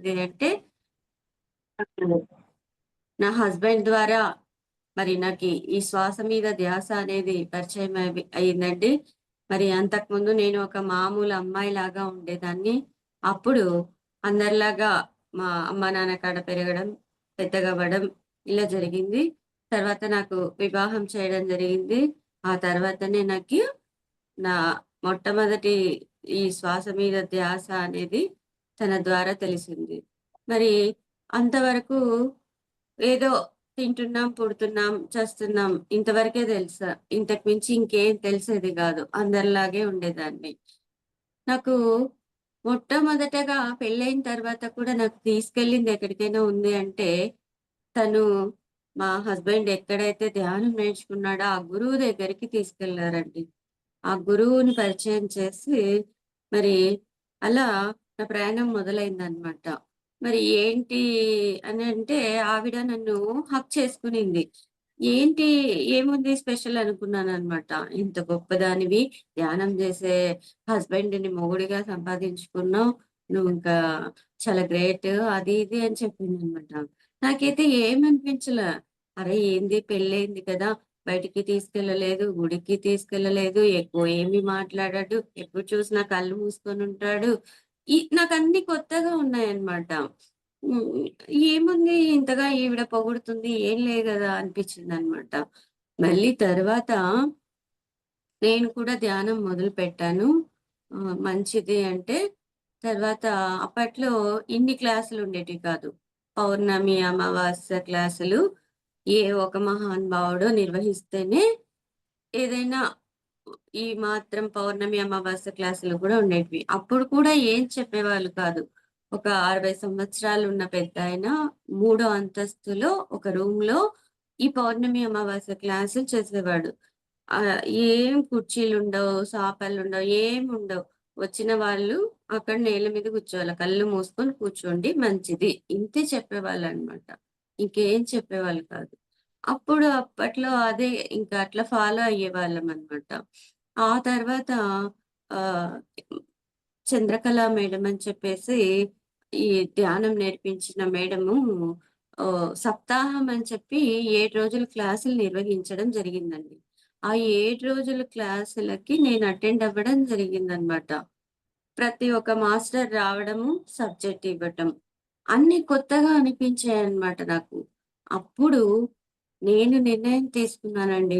జరిగింది అంటే నా హస్బెండ్ ద్వారా మరి నాకి ఈ శ్వాస మీద ధ్యాస అనేది పరిచయం అయిందండి. మరి అంతకుముందు నేను ఒక మామూలు అమ్మాయిలాగా ఉండేదాన్ని. అప్పుడు అందరిలాగా మా అమ్మ, నాన్న కాడ పెరగడం, పెద్దగవ్వడం ఇలా జరిగింది. తర్వాత నాకు వివాహం చేయడం జరిగింది. ఆ తర్వాతనే నాకి నా మొట్టమొదటి ఈ శ్వాస మీద ధ్యాస అనేది తన ద్వారా తెలిసింది. మరి అంతవరకు ఏదో తింటున్నాం, పుడుతున్నాం, చస్తున్నాం ఇంతవరకే తెలుసా. ఇంతకు మించి ఇంకేం తెలిసేది గాదు. అందరిలాగే ఉండేదాన్ని. నాకు మొట్టమొదటగా పెళ్ళైన తర్వాత కూడా నాకు తీసుకెళ్ళింది ఎక్కడికైనా ఉంది అంటే, తను మా హస్బెండ్ ఎక్కడైతే ధ్యానం నేర్చుకున్నాడో ఆ గురువు దగ్గరికి తీసుకెళ్లారండి. ఆ గురువుని పరిచయం చేసి, మరి అలా నా ప్రయాణం మొదలైందనమాట. మరి ఏంటి అనంటే, ఆవిడ నన్ను హగ్ చేసుకునింది. ఏంటి, ఏముంది స్పెషల్ అనుకున్నాననమాట. ఇంత గొప్పదానివి, ధ్యానం జేసే హస్బెండ్‌ని మొగుడిగా సంపాదించుకున్నావు. నువ్వింకా చాలా గ్రేట్ అది ఇది అని చెప్పిందనమాట. నాకైతే ఏమనిపించలా. అరే! ఏంది పెళ్లయింది కదా! బయటికి తీసుకెళ్ళలేదు, గుడికి తీసుకెళ్ళలేదు, ఎక్కువ ఏమి మాట్లాడడు, ఎప్పుడు చూసినా కళ్ళు మూసుకొనుంటాడు. నాకన్నీ కొత్తగా ఉన్నాయన్నమాట. హ్మ్. ఏముంది ఇంతగా ఈవిడ పొగుడుతుంది, ఏం లేదు గదా! అనిపించిందన్నమాట. మళ్ళీ తర్వాత నేను కూడా ధ్యానం మొదలుపెట్టాను. మంచిది అంటే తర్వాత అప్పట్లో ఇన్ని క్లాసులుండేటివి కాదు. పౌర్ణమి, అమావాస్య క్లాసులు ఏ ఒక మహానుభావుడో నిర్వహిస్తేనే ఏదైనా ఈ మాత్రం పౌర్ణమి, అమావాస్య క్లాసులు కూడా ఉండేటివి. అప్పుడు కూడా ఏం చెప్పేవాళ్ళు కాదు. ఒక 60 సంవత్సరాలున్న పెద్దాయన మూడో అంతస్తులో ఒక రూమ్‌లో ఈ పౌర్ణమి, అమావాస్య క్లాసులు చేసేవాడు. ఏం కుర్చీలుండవు, సాపలుండవు, ఏముండవు. వచ్చిన వాళ్ళు అక్కడ నేల మీద కూర్చోవాలి. కళ్ళు మూసుకొని కూర్చోండి మంచిది. ఇంతే చెప్పేవాళ్ళనమాట. ఇంకేం చెప్పేవాళ్ళు కాదు. అప్పట్లో అదే ఇంకా అట్లా ఫాలో అయ్యేవాళ్ళమనమాట. ఆ తర్వాత ఆహ్, చంద్రకళ మేడం అని చెప్పేసి ఈ ధ్యానం నేర్పించిన మేడము సప్తాహం అని చెప్పి 7 రోజులు క్లాసులు నిర్వహించడం జరిగిందండి. ఆ 7 రోజుల క్లాసులకి నేను అటెండ్ అవ్వడం జరిగిందనమాట. ప్రతి ఒక్క మాస్టర్ రావడము, సబ్జెక్ట్ ఇవ్వటం. అన్నీ కొత్తగా అనిపించాయన్నమాట నాకు. అప్పుడు నేను నిర్ణయం తీసుకున్నానండి.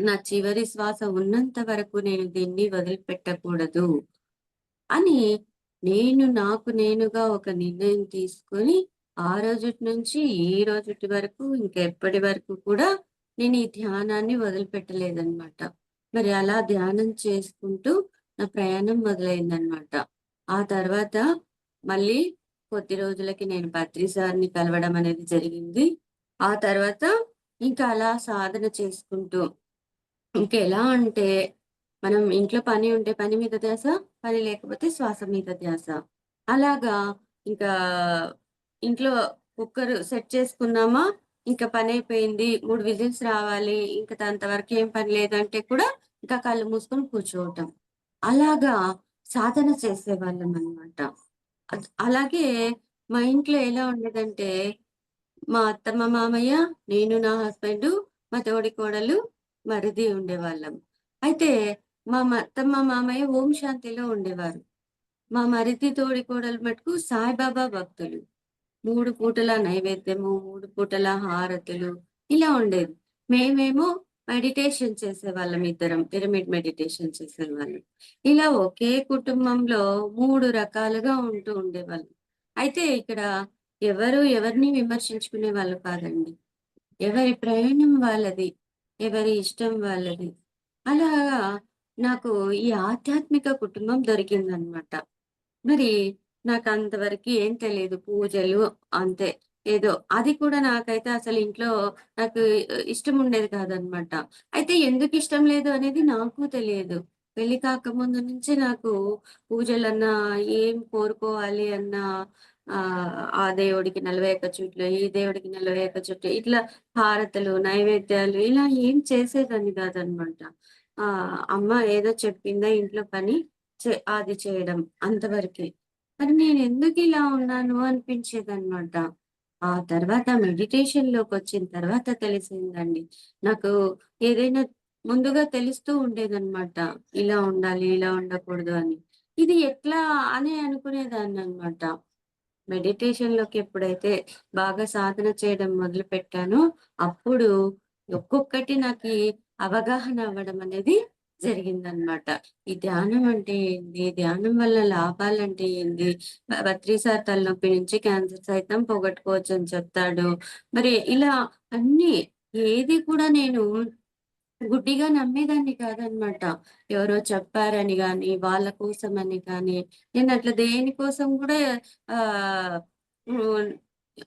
నా చివరి శ్వాస ఉన్నంత వరకు నేను దీన్ని వదిలిపెట్టకూడదు అని నాకు నేనుగా ఒక నిర్ణయం తీసుకొని, ఆ రోజుటి నుంచి ఈ రోజుటి వరకు ఇంకెప్పటి వరకు కూడా నేను ఈ ధ్యానాన్ని వదిలిపెట్టలేదన్నమాట. మరి అలా ధ్యానం చేసుకుంటూ నా ప్రయాణం మొదలైందన్నమాట. ఆ తర్వాత మళ్ళీ కొద్ది రోజులకి నేను పత్రి సార్‌ని కలవడం అనేది జరిగింది. ఆ తర్వాత ఇంకా అలా సాధన చేసుకుంటూ ఇంకెలా అంటే, మనం ఇంట్లో పని ఉంటే పని మీద ధ్యాస, పని లేకపోతే శ్వాస మీద ధ్యాస. అలాగా ఇంకా ఇంట్లో కుక్కర్ సెట్ చేసుకున్నామా, ఇంక పనైపోయింది. 3 విజిల్స్ రావాలి. ఇంక అంత వరకు ఏం పని లేదంటే కూడా ఇంకా కళ్ళు మూసుకొని కూర్చోవటం. అలాగా సాధన చేసేవాళ్ళమనమాట. అలాగే మా ఇంట్లో ఎలా ఉండేదంటే మా అత్తమ్మ, మామయ్య, నేను, నా హస్బెండు, మా తోడికోడలు, మరిది ఉండేవాళ్ళం. అయితే అత్తమ్మ, మామయ్య ఓం శాంతిలో ఉండేవారు. మా మరిది, తోడికోడలు మటుకు సాయిబాబా భక్తులు. 3 పూటల నైవేద్యము, 3 పూటల హారతులు ఇలా ఉండేది. మేమేమో మెడిటేషన్ చేసేవాళ్ళం ఇద్దరం. పిరమిడ్ మెడిటేషన్ చేసేవాళ్ళం. ఇలా ఒకే కుటుంబంలో 3 రకాలుగా ఉంటూ ఉండేవాళ్ళం. అయితే ఇక్కడ ఎవరు ఎవరిని విమర్శించుకునే వాళ్ళు కాదండి. ఎవరి ప్రయాణం వాళ్ళది. ఎవరి ఇష్టం వాళ్ళది. అలాగా నాకు ఈ ఆధ్యాత్మిక కుటుంబం దొరికిందనమాట. మరి నాకంతవరకి ఏం తెలీదు. పూజలు అంతే. ఏదో అది కూడా నాకైతే అసలు ఇంట్లో నాకు ఇష్టముండేది కాదనమాట. అయితే ఎందుకిష్టం లేదు అనేది నాకు తెలియదు. పెళ్లి కాకముందు నుంచే నాకు పూజలన్నా, ఏం కోరుకోవాలి అన్నా ఆ దేవుడికి 41 చుట్లు, ఈ దేవుడికి 41 చుట్లు ఇట్లా హారతులు, నైవేద్యాలు ఇలా ఏం చేసేదాన్ని కాదనమాట. అమ్మ ఏదో చెప్పిందా ఇంట్లో పని అది చేయడం అంతవరకే. మరి నేనెందుకిలా ఉన్నాను అనిపించేదనమాట. ఆ తర్వాత మెడిటేషన్‌లోకొచ్చిన తర్వాత తెలిసిందండి. నాకు ఏదైనా ముందుగా తెలుస్తూ ఉండేదనమాట. ఇలా ఉండాలి, ఇలా ఉండకూడదు అని. ఇది ఎట్లా అని అనుకునేదాన్ననమాట. మెడిటేషన్‌లోకి ఎప్పుడైతే బాగా సాధన చేయడం మొదలుపెట్టానో, అప్పుడు ఒక్కొక్కటి నాకీ అవగాహన అవ్వడం అనేది జరిగిందనమాట. ఈ ధ్యానం అంటే ఏంది? ధ్యానం వల్ల లాభాలంటే ఏంది? బద్రీసార్ తలనొప్పి నుంచి క్యాన్సర్ సైతం పోగొట్టుకోవచ్చని చెప్తాడు. మరి ఇలా అన్నీ ఏది కూడా నేను గుడ్డిగా నమ్మేదాన్ని కాదనమాట. ఎవరో చెప్పారని గాని, వాళ్ళ కోసమని కానీ, నేనట్లా దేనికోసం గూడా ఆహ్, హ్మ్.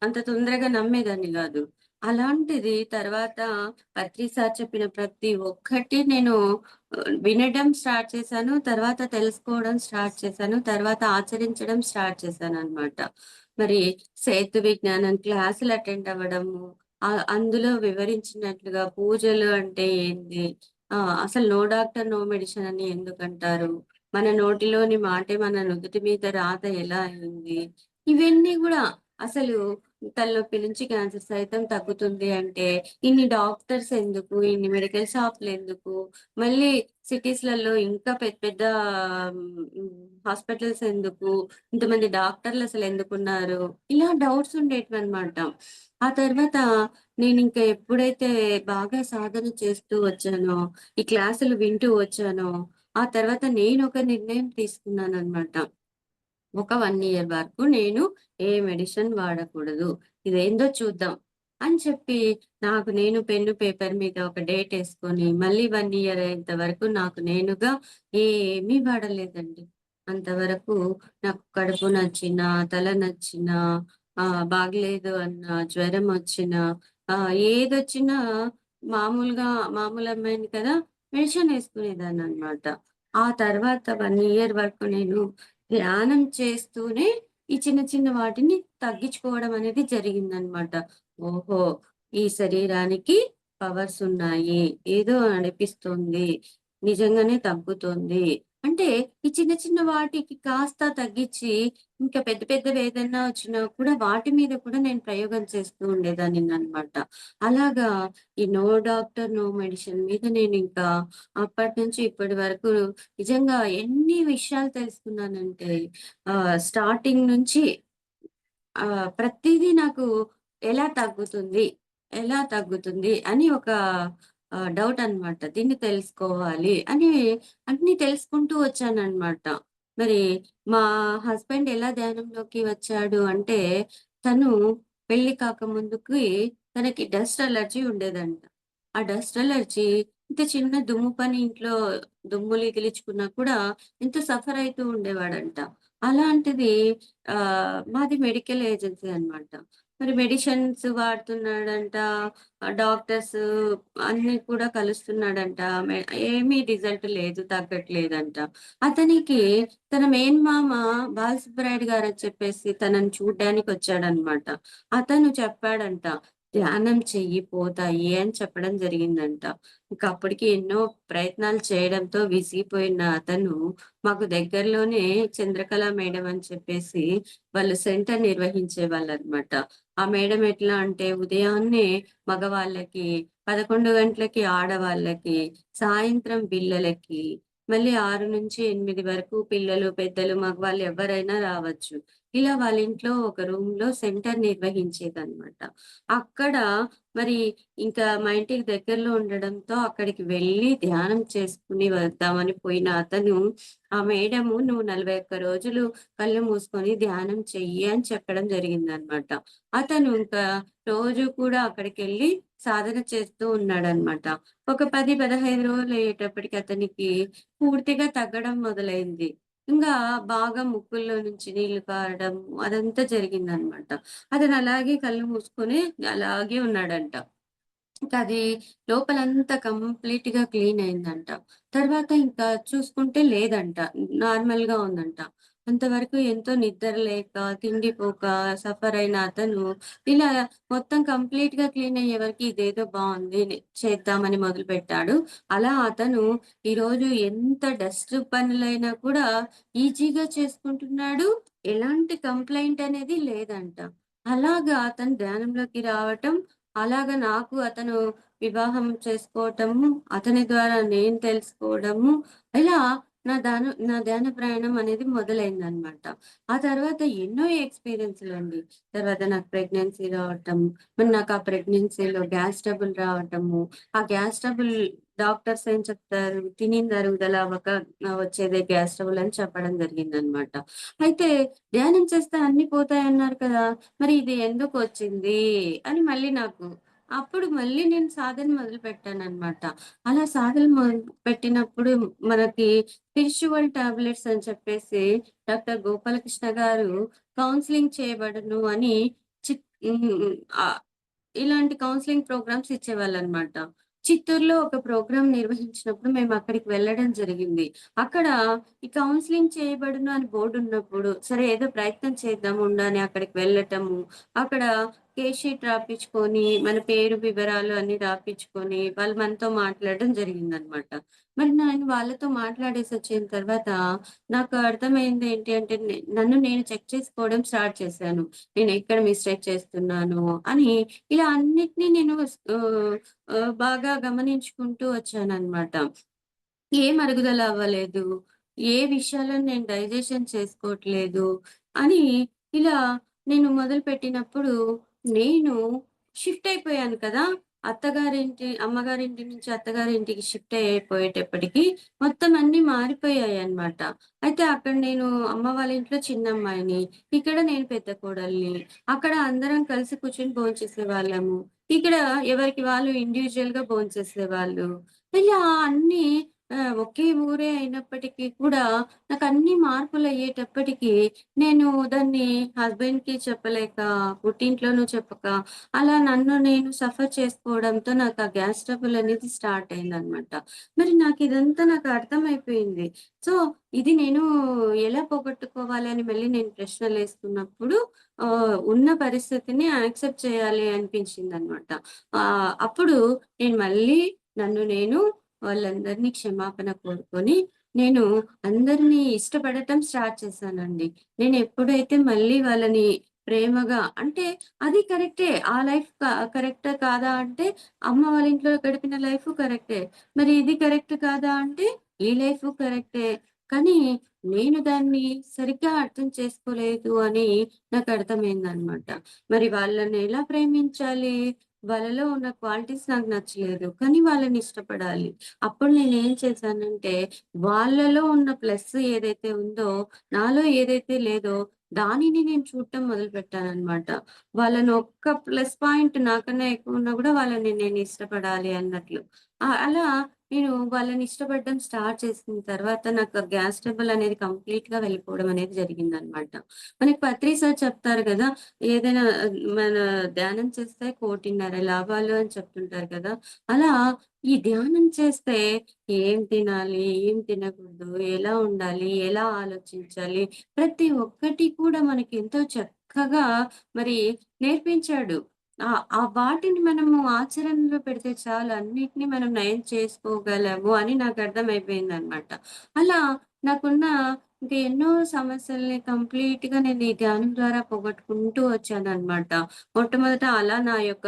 అంత తొందరగా నమ్మేదాన్ని గాదు. అలాంటిది తర్వాత పత్రి సార్ చెప్పిన ప్రతి ఒక్కటి నేను వినడం స్టార్ట్ చేశాను. తర్వాత తెలుసుకోవడం స్టార్ట్ చేశాను. తర్వాత ఆచరించడం స్టార్ట్ చేశాననమాట. మరి సేతు విజ్ఞానం క్లాసులు అటెండ్ అవ్వడము, అందులో వివరించినట్లుగా పూజలు అంటే ఏంది? అసలు నో డాక్టర్, నో మెడిసిన్ అని ఎందుకంటారు? మన నోటిలోని మాటే మన నుదుటి మీద రాత ఎలా అయింది? ఇవన్నీ గూడా అసలు తలనొప్పి నుంచి క్యాన్సర్ సైతం తగ్గుతుంది అంటే, ఇన్ని డాక్టర్స్ ఎందుకు? ఇన్ని మెడికల్ షాపులెందుకు? మళ్ళీ సిటీస్‌లలో ఇంకా పెద్ద పెద్ద హాస్పిటల్స్ ఎందుకు? ఇంతమంది డాక్టర్లు అసలెందుకున్నారు? ఇలా డౌట్స్ ఉండేటివన్నమాట. ఆ తర్వాత నేనింక ఎప్పుడైతే బాగా సాధన చేస్తూ వచ్చానో, ఈ క్లాసులు వింటూ వచ్చానో, ఆ తర్వాత నేనొక నిర్ణయం తీసుకున్నాననమాట. ఒక 1 ఇయర్ వరకు నేను ఏ మెడిసిన్ వాడకూడదు. ఇదేందో చూద్దాం అని చెప్పి నాకు నేను పెన్ను, పేపర్ మీద ఒక డేటేసుకొని మళ్ళీ 1 ఇయర్ అయ్యేంత వరకు నాకు నేనుగా ఏమీ వాడలేదండి. అంతవరకు నాకు కడుపు నచ్చినా, తల నచ్చినా, బాగలేదు అన్నా, జ్వరమొచ్చినా, ఏదొచ్చినా మామూలుగా మామూలు అమ్మాయిని కదా! మెడిసిన్ యేసుకునేదాన్ననమాట. ఆ తర్వాత 1 ఇయర్ వరకు నేను ధ్యానం చేస్తూనే ఈ చిన్న చిన్న వాటిని తగ్గించుకోవడం అనేది జరిగిందనమాట. ఓహో! ఈ శరీరానికి పవర్స్ ఉన్నాయి. ఏదో అనిపిస్తుంది. నిజంగానే తగ్గుతుంది. అంటే ఈ చిన్న చిన్న వాటికి కాస్త తగ్గిచ్చి ఇంకా పెద్ద పెద్దవేదన్నా వచ్చినా కూడా వాటి మీద కూడా నేను ప్రయోగం చేస్తూ ఉండేదాన్నిననమాట. అలాగా ఈ నో డాక్టర్, నో మెడిసిన్ మీద నేనింకా అప్పటినుంచి ఇప్పటి వరకు నిజంగా ఎన్ని విషయాలు తెలుసుకున్నానంటే స్టార్టింగ్ నుంచి ప్రతీదీ నాకు ఎలా తగ్గుతుంది? ఎలా తగ్గుతుంది? అని ఒక డౌట్ అనమాట. దీన్ని తెలుసుకోవాలి అని అన్నీ తెలుసుకుంటూ వచ్చాననమాట. మరి మా హస్బెండ్ ఎలా ధ్యానంలోకి వచ్చాడు అంటే, తను పెళ్లి కాకముందుకి తనకి డస్ట్ అలర్జీ ఉండేదంట. ఆ డస్ట్ అలర్జీ ఇంత చిన్న దుమ్ము పని ఇంట్లో దుమ్ములు ఇగిలించుకున్నా కూడా ఎంతో సఫర్ అయితూ ఉండేవాడంట. అలాంటిది మాది మెడికల్ ఏజెన్సీ అన్నమాట. మరి మెడిసిన్స్ వాడుతున్నాడంట. డాక్టర్స్ అన్నీ కూడా కలుస్తున్నాడంట. ఏమీ రిజల్ట్ లేదు. తగ్గట్లేదంట. అతనికి తన మేనమామ బాలసుబ్బరాయుడు గారని చెప్పేసి తనని చూడ్డానికొచ్చాడన్నమాట. అతను చెప్పాడంట. "ధ్యానం చెయ్యి పోతాయి" అని చెప్పడం జరిగిందంట. ఇంక అప్పటికి ఎన్నో ప్రయత్నాలు చేయడంతో విసిగిపోయిన అతను మాకు దగ్గరలోనే చంద్రకళ మేడం అని చెప్పేసి వాళ్ళు సెంటర్ నిర్వహించేవాళ్ళనమాట. ఆ మేడం ఎట్లా అంటే ఉదయాన్నే మగవాళ్ళకి, 11 గంటలకి ఆడవాళ్ళకి, సాయంత్రం పిల్లలకి, మళ్ళీ 6-8 వరకు పిల్లలు, పెద్దలు, మగవాళ్ళు ఎవ్వరైనా రావచ్చు. ఇలా వాళ్ళ ఇంట్లో ఒక రూమ్‌లో సెంటర్ నిర్వహించేదనమాట. అక్కడ మరి ఇంకా మా ఇంటికి దగ్గరలో ఉండడంతో అక్కడికి వెళ్ళి ధ్యానం చేసుకొని వద్దామని పోయిన అతను, ఆ మేడము "నువ్వు 41 రోజులు కళ్ళు మూసుకొని ధ్యానం చెయ్యి" అని చెప్పడం జరిగిందనమాట. అతను ఇంకా రోజు కూడా అక్కడికెళ్ళి సాధన చేస్తూ ఉన్నాడనమాట. ఒక 10, 15 రోజులయ్యేటప్పటికి అతనికి పూర్తిగా తగ్గడం మొదలైంది. ఇంగా బాగా ముక్కుల్లో నుంచి నీళ్లు కారడం అదంతా జరిగిందనమాట. అతను అలాగే కళ్ళు మూసుకొని అలాగే ఉన్నాడంట. ఇంకది లోపలంతా కంప్లీట్‌గా క్లీన్ అయిందంట. తర్వాత ఇంకా చూసుకుంటే లేదంట. నార్మల్‌గా ఉందంట. అంతవరకు ఎంతో నిద్ర లేక, తిండి పోక సఫర్ అయిన అతను ఇలా మొత్తం కంప్లీట్‌గా క్లీన్ అయ్యే వరకు ఇదేదో బావుంది చేద్దామని మొదలుపెట్టాడు. అలా అతను ఈరోజు ఎంత డస్ట్ పనులైనా కూడా ఈజీగా చేసుకుంటున్నాడు. ఎలాంటి కంప్లెయింట్ అనేది లేదంట. అలాగా అతను ధ్యానంలోకి రావటం, అలాగా నాకు అతను వివాహం చేసుకోవటము, అతని ద్వారా నేను తెలుసుకోవడము, ఇలా నా ధ్యాన ప్రయాణం అనేది మొదలైందనమాట. ఆ తర్వాత ఎన్నో ఎక్స్‌పీరియన్స్‌లండి. తర్వాత నాకు ప్రెగ్నెన్సీ రావటం, మరి నాకు ఆ ప్రెగ్నెన్సీలో గ్యాస్ ట్రబుల్ రావటము, ఆ గ్యాస్ ట్రబుల్ డాక్టర్స్ ఏం చెప్తారు, తినింది అరుగుదల అవ్వక వచ్చేదే గ్యాస్ ట్రబుల్ అని చెప్పడం జరిగిందనమాట. అయితే ధ్యానం చేస్తే అన్నీ పోతాయన్నారు కదా! మరి ఇది ఎందుకొచ్చింది అని మళ్ళీ నాకు. అప్పుడు మళ్ళీ నేను సాధన మొదలుపెట్టాననమాట. అలా సాధన పెట్టినప్పుడు మనకి స్పిరిచ్యువల్ టాబ్లెట్స్ అని చెప్పేసి డాక్టర్ గోపాలకృష్ణ గారు కౌన్సెలింగ్ చేయబడును అని చిత్ హ్మ్. ఆహ్, ఇలాంటి కౌన్సెలింగ్ ప్రోగ్రామ్స్ ఇచ్చేవాళ్ళనమాట. చిత్తూరులో ఒక ప్రోగ్రామ్ నిర్వహించినప్పుడు మేమక్కడికి వెళ్ళడం జరిగింది. అక్కడ ఈ కౌన్సెలింగ్ చేయబడును అని బోర్డున్నప్పుడు, సరే ఏదో ప్రయత్నం చేద్దాం అని అక్కడికి వెళ్ళటము. అక్కడ కేస్ షీట్ రాపిచ్చుకొని, మన పేరు, వివరాలు అన్నీ రాపిచ్చుకొని, వాళ్ళు మనతో మాట్లాడడం జరిగిందనమాట. మరి నేను వాళ్ళతో మాట్లాడేసొచ్చిన తర్వాత నాకు అర్థమైంది ఏంటి అంటే, నన్ను నేను చెక్ చేసుకోవడం స్టార్ట్ చేశాను. నేనెక్కడ మిస్టేక్ చేస్తున్నాను అని ఇలా అన్నిటిని నేను బాగా గమనించుకుంటూ వచ్చాననమాట. ఏం అరుగుదల అవ్వలేదు. ఏ విషయాలను నేను డైజెషన్ చేసుకోవట్లేదు అని ఇలా నేను మొదలుపెట్టినప్పుడు నేను షిఫ్ట్ అయిపోయాను కదా! అమ్మగారింటి నుంచి అత్తగారింటికి షిఫ్ట్ అయిపోయేటప్పటికి మొత్తం అన్నీ మారిపోయాయన్నమాట. అయితే అక్కడ నేను అమ్మ వాళ్ళ ఇంట్లో చిన్నమ్మాయిని. ఇక్కడ నేను పెద్ద కోడలిని. అక్కడ అందరం కలిసి కూర్చొని భోంచేసేవాళ్ళము. ఇక్కడ ఎవరికి వాళ్ళు ఇండివిడ్యుయల్‌గా భోంచేసేవాళ్ళు. ఇలా అన్నీ ఒకే ఊరే అయినప్పటికీ కూడా నాకన్నీ మార్పులయ్యేటప్పటికి నేను దాన్ని హస్బెండ్‌కి చెప్పలేక, పుట్టింట్లోనూ చెప్పక, అలా నన్ను నేను సఫర్ చేసుకోవడంతో నాకు ఆ గ్యాస్ ట్రబుల్ అనేది స్టార్ట్ అయిందనమాట. మరి నాకు అర్థమైపోయింది. సో, ఇది నేను ఎలా పోగొట్టుకోవాలి అని మళ్ళీ నేను ప్రశ్నలేసుకున్నప్పుడు ఉన్న పరిస్థితిని యాక్సెప్ట్ చేయాలి అనిపించిందనమాట. అప్పుడు నేను మళ్ళీ నన్ను నేను వాళ్ళందరినీ క్షమాపణ కోరుకొని, నేను అందరిని ఇష్టపడటం స్టార్ట్ చేశానండి. నేనెప్పుడైతే మళ్ళీ వాళ్ళని ప్రేమగా అంటే అది కరెక్టే. ఆ లైఫ్ కరెక్టా కాదా అంటే, అమ్మ వాళ్ళ ఇంట్లో గడిపిన లైఫు కరెక్టే. మరి ఇది కరెక్ట్ కాదా అంటే, ఈ లైఫు కరెక్టే. కానీ నేను దాన్ని సరిగ్గా అర్థం చేసుకోలేదు అని నాకర్థమైందనమాట. మరి వాళ్ళని ఎలా ప్రేమించాలి? వాళ్ళలో ఉన్న క్వాలిటీస్ నాకు నచ్చలేదు. కానీ వాళ్ళని ఇష్టపడాలి. అప్పుడు నేనేం చేశానంటే, వాళ్ళలో ఉన్న ప్లస్ ఏదైతే ఉందో, నాలో ఏదైతే లేదో, దానిని నేను చూడటం మొదలుపెట్టాననమాట. వాళ్ళని ఒక్క ప్లస్ పాయింట్ నాకన్నా ఎక్కువున్నా గూడా వాళ్ళని నేను ఇష్టపడాలి అన్నట్లు. అలా నేను వాళ్ళని ఇష్టపడడం స్టార్ట్ చేసిన తర్వాత నాకు ఆ గ్యాస్ ట్రబుల్ అనేది కంప్లీట్‌గా వెళ్ళిపోవడం అనేది జరిగిందనమాట. మనకి పత్రి సార్ చెప్తారు గదా! ఏదైనా మన ధ్యానం చేస్తే 1,5,00,000 లాభాలు అని చెప్తుంటారు కదా! అలా ఈ ధ్యానం చేస్తే ఏం తినాలి? ఏం తినకూడదు? ఎలా ఉండాలి? ఎలా ఆలోచించాలి? ప్రతి ఒక్కటి కూడా మనకెంతో చక్కగా మరి నేర్పించాడు. ఆ వాటిని మనము ఆచరణలో పెడితే చాలు అన్నిటిని మనం నయం చేసుకోగలము అని నాకర్థమైపోయిందనమాట. అలా నాకున్న ఇంకా ఎన్నో సమస్యల్ని కంప్లీట్‌గా నేను ఈ ధ్యానం ద్వారా పోగొట్టుకుంటూ వచ్చాననమాట. మొట్టమొదట అలా నా యొక్క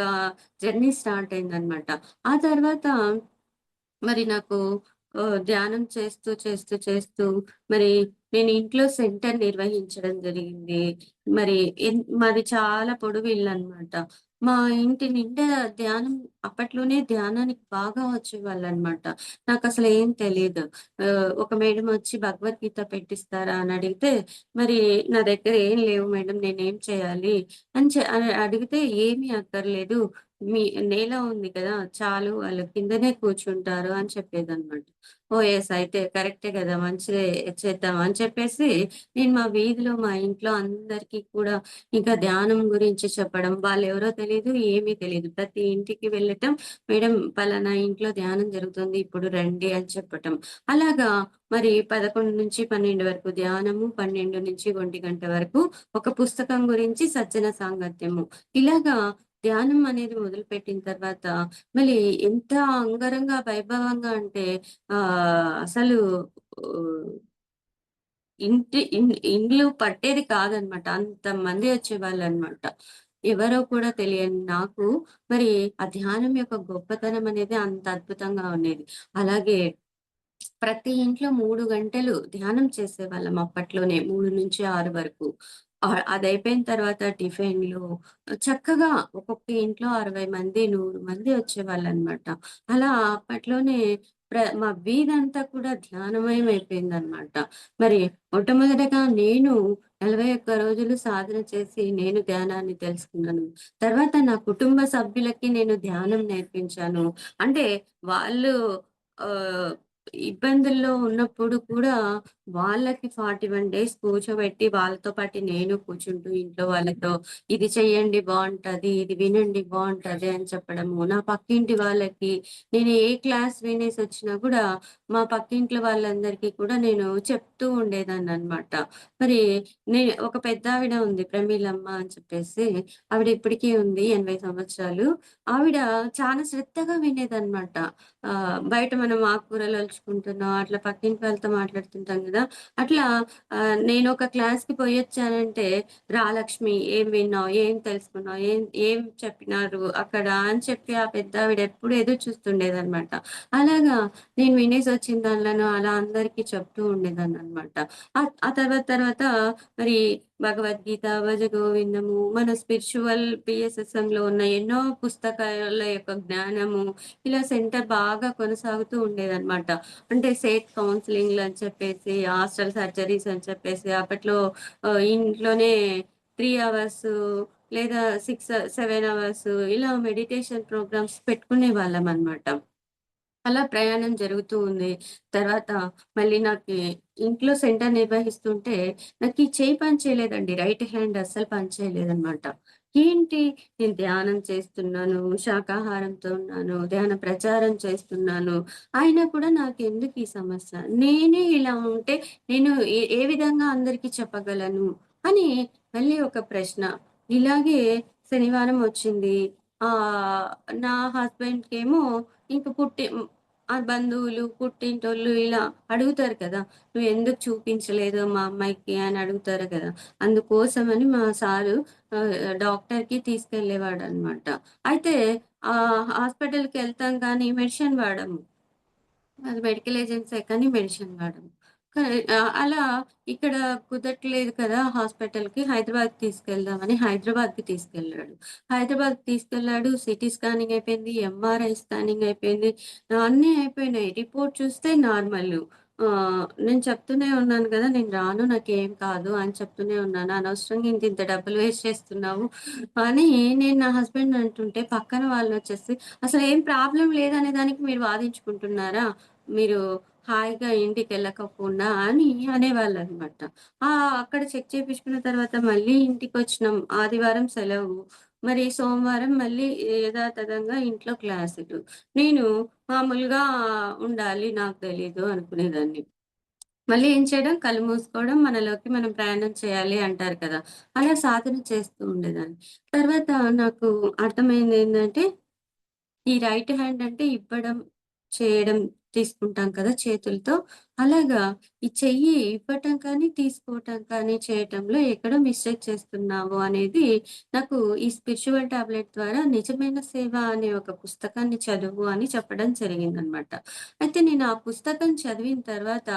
జర్నీ స్టార్ట్ అయిందనమాట. ఆ తర్వాత మరి నాకు ధ్యానం చేస్తూ మరి నేను ఇంట్లో సెంటర్ నిర్వహించడం జరిగింది. మరి మాది చాలా పొడవు ఇల్లనమాట. మా ఇంటి నిండా ధ్యానం అప్పట్లోనే ధ్యానానికి బాగా వచ్చేవాళ్ళనమాట. నాకసలేం తెలీదు. ఒక మేడం వచ్చి భగవద్గీత పెట్టిస్తారా అని అడిగితే, మరి నా దగ్గర ఏం లేవు మేడం నేనేం చేయాలి? అని అడిగితే ఏమీ అక్కర్లేదు. నేల ఉంది కదా! చాలు వాళ్ళు కిందనే కూర్చుంటారు అని చెప్పేదనమాట. ఓహ్! యెస్. అయితే కరెక్టే గదా! మంచిదే చేద్దాం అని చెప్పేసి నేను మా వీధిలో, మా ఇంట్లో అందరికీ కూడా ఇంకా ధ్యానం గురించి చెప్పడం. వాళ్ళెవరో తెలీదు, ఏమీ తెలీదు. ప్రతి ఇంటికి వెళ్ళటం, మేడం పలానా ఇంట్లో ధ్యానం జరుగుతుంది ఇప్పుడు రండి అని చెప్పటం. అలాగా మరి 11-12 వరకు ధ్యానము, 12-1 వరకు ఒక పుస్తకం గురించి సజ్జన సాంగత్యము. ఇలాగా ధ్యానం అనేది మొదలుపెట్టిన తర్వాత మళ్ళీ ఎంత అంగరంగ వైభవంగా అంటే అసలు ఆహ్, ఇండ్లు పట్టేది కాదనమాట. అంతమంది వచ్చేవాళ్ళనమాట. ఎవరో కూడా తెలియని నాకు మరి ఆ ధ్యానం యొక్క గొప్పతనం అనేది అంత అద్భుతంగా ఉండేది. అలాగే ప్రతి ఇంట్లో 3 గంటలు ధ్యానం చేసేవాళ్ళం అప్పట్లోనే 3-6 వరకు. అదయిపోయిన తర్వాత టిఫిన్‌లు చక్కగా ఒక్కొక్క ఇంట్లో 60 మంది, 100 మంది వచ్చేవాళ్ళనమాట. అలా అప్పట్లోనే మా వీధంతా కూడా ధ్యానమయం అయిపోయిందనమాట. మరి మొట్టమొదటగా నేను 41 రోజులు సాధన చేసి నేను ధ్యానాన్ని తెలుసుకున్నాను. తర్వాత నా కుటుంబ సభ్యులకి నేను ధ్యానం నేర్పించాను. అంటే వాళ్ళు ఆహ్, ఇబ్బందుల్లో ఉన్నప్పుడు కూడా వాళ్ళకి 41 డేస్ కూర్చోబెట్టి వాళ్ళతో పాటు నేను కూర్చుంటూ ఇంట్లో వాళ్ళతో ఇది చెయ్యండి బావుంటది, ఇది వినండి బావుంటది అని చెప్పడము. నా పక్కింటి వాళ్ళకి నేను ఏ క్లాస్ వినేసొచ్చినా కూడా మా పక్కింట్లో వాళ్ళందరికీ కూడా నేను చెప్తూ ఉండేదాన్ననమాట. మరి ఒక పెద్దావిడ ఉంది ప్రమీలమ్మ అని చెప్పేసి. ఆవిడ ఇప్పటికీ ఉంది 80 సంవత్సరాలు. ఆవిడ చాలా శ్రద్ధగా వినేదనమాట. బయట మనం ఆకుకూరలు ఒలుచుకుంటున్నాం. అట్లా పక్కింటి వాళ్ళతో మాట్లాడుతుంటాం గదా! అట్లా నేనొక క్లాస్‌కి పోయొచ్చానంటే, "రా లక్ష్మి ఏం విన్నావు? ఏం తెలుసుకున్నావు? ఏం ఏం చెప్పినారు అక్కడ?" అని చెప్పి ఆ పెద్దావిడ ఎప్పుడు ఎదురు చూస్తుండేదనమాట. అలాగా నేను వినేసొచ్చిన దానిలను అలా అందరికీ చెప్తూ ఉండేదాన్ననమాట. ఆ తర్వాత మరి భగవద్గీత, భజగోవిందము, మన స్పిరిచ్యువల్ పిఎస్ఎస్ఎంలో ఉన్న ఎన్నో పుస్తకాల యొక్క జ్ఞానము ఇలా సెంటర్ బాగా కొనసాగుతూ ఉండేదనమాట. అంటే సేత్ కౌన్సెలింగ్‌లని చెప్పేసి, హాస్టల్ సర్జరీస్ అని చెప్పేసి అప్పట్లో ఇంట్లోనే 3 అవర్సు లేదా 7 అవర్సు ఇలా మెడిటేషన్ ప్రోగ్రామ్స్ పెట్టుకునేవాళ్ళమనమాట. అలా ప్రయాణం జరుగుతూ ఉంది. తర్వాత మళ్ళీ ఇంట్లో సెంటర్ నిర్వహిస్తుంటే నాకీ చెయ్యి పని చేయలేదండి. రైట్ హ్యాండ్ అస్సలు పని చేయలేదనమాట. ఏంటి నేను ధ్యానం చేస్తున్నాను, శాకాహారంతో ఉన్నాను, ధ్యాన ప్రచారం చేస్తున్నాను. అయినా కూడా నాకెందుకు ఈ సమస్య? నేనే ఇలా ఉంటే నేను ఏ ఏ విధంగా అందరికి చెప్పగలను? అని మళ్ళీ ఒక ప్రశ్న. ఇలాగే శనివారం వచ్చింది. ఆహ్, నా హస్బెండ్‌కేమో ఇంక బంధువులు, పుట్టింటోళ్ళు ఇలా అడుగుతారు కదా! "నువ్వెందుకు చూపించలేదు మా అమ్మాయికి" అని అడుగుతారు కదా! అందుకోసమని మా సారు డాక్టర్‌కి తీసుకెళ్ళేవాడనమాట. అయితే హాస్పిటల్‌కెళ్తాం కానీ మెడిసిన్ వాడము. అది మెడికల్ ఏజెన్సీ కానీ మెడిసిన్ వాడము. అలా ఇక్కడ కుదరట్లేదు కదా! హాస్పిటల్‌కి హైదరాబాద్‌కి తీసుకెళ్దామని హైదరాబాద్‌కి తీసుకెళ్ళాడు. హైదరాబాద్‌కి తీసుకెళ్ళాడు. సిటీ స్కానింగ్ అయిపోయింది. ఎంఆర్ఐ స్కానింగ్ అయిపోయింది. అన్నీ అయిపోయినాయి. రిపోర్ట్ చూస్తే నార్మలు. నేను చెప్తూనే ఉన్నాను గదా! నేను రాను నాకేం కాదు అని చెప్తూనే ఉన్నాను. అనవసరంగా ఇంతింత డబ్బులు వేస్ట్ చేస్తున్నావు అని నేను నా హస్బెండ్‌ని అంటుంటే పక్కన వాళ్ళొచ్చేసి అసలేం ప్రాబ్లమ్ లేదనే దానికి మీరు వాదించుకుంటున్నారా? మీరు హాయిగా ఇంటికెళ్ళకపోనా అని అనేవాళ్ళనమాట. అక్కడ చెక్ చేపించుకున్న తర్వాత మళ్ళీ ఇంటికొచ్చినాం. ఆదివారం సెలవు. మరి సోమవారం మళ్ళీ యథాతథంగా ఇంట్లో క్లాసులు. నేను మామూలుగా ఉండాలి నాకు తెలీదు అనుకునేదాన్ని. మళ్ళీ ఏం చేయడం కళ్ళు మూసుకోవడం, మనలోకి మనం ప్రయాణం చేయాలి అంటారు కదా! అలా సాధన చేస్తూ ఉండేదాన్ని. తర్వాత నాకు అర్థమైందేంటంటే ఈ రైట్ హ్యాండ్ అంటే ఇవ్వడం, చేయడం, తీసుకుంటాం కదా చేతులతో. అలాగా ఈ చెయ్యి ఇవ్వటం కానీ, తీసుకోవటం కానీ చేయటంలో ఎక్కడో మిస్టేక్ చేస్తున్నాము అనేది నాకు ఈ స్పిరిచ్యువల్ టాబ్లెట్ ద్వారా 'నిజమైన సేవ' అనే ఒక పుస్తకాన్ని చదువు అని చెప్పడం జరిగిందనమాట. అయితే నేను ఆ పుస్తకం చదివిన తర్వాత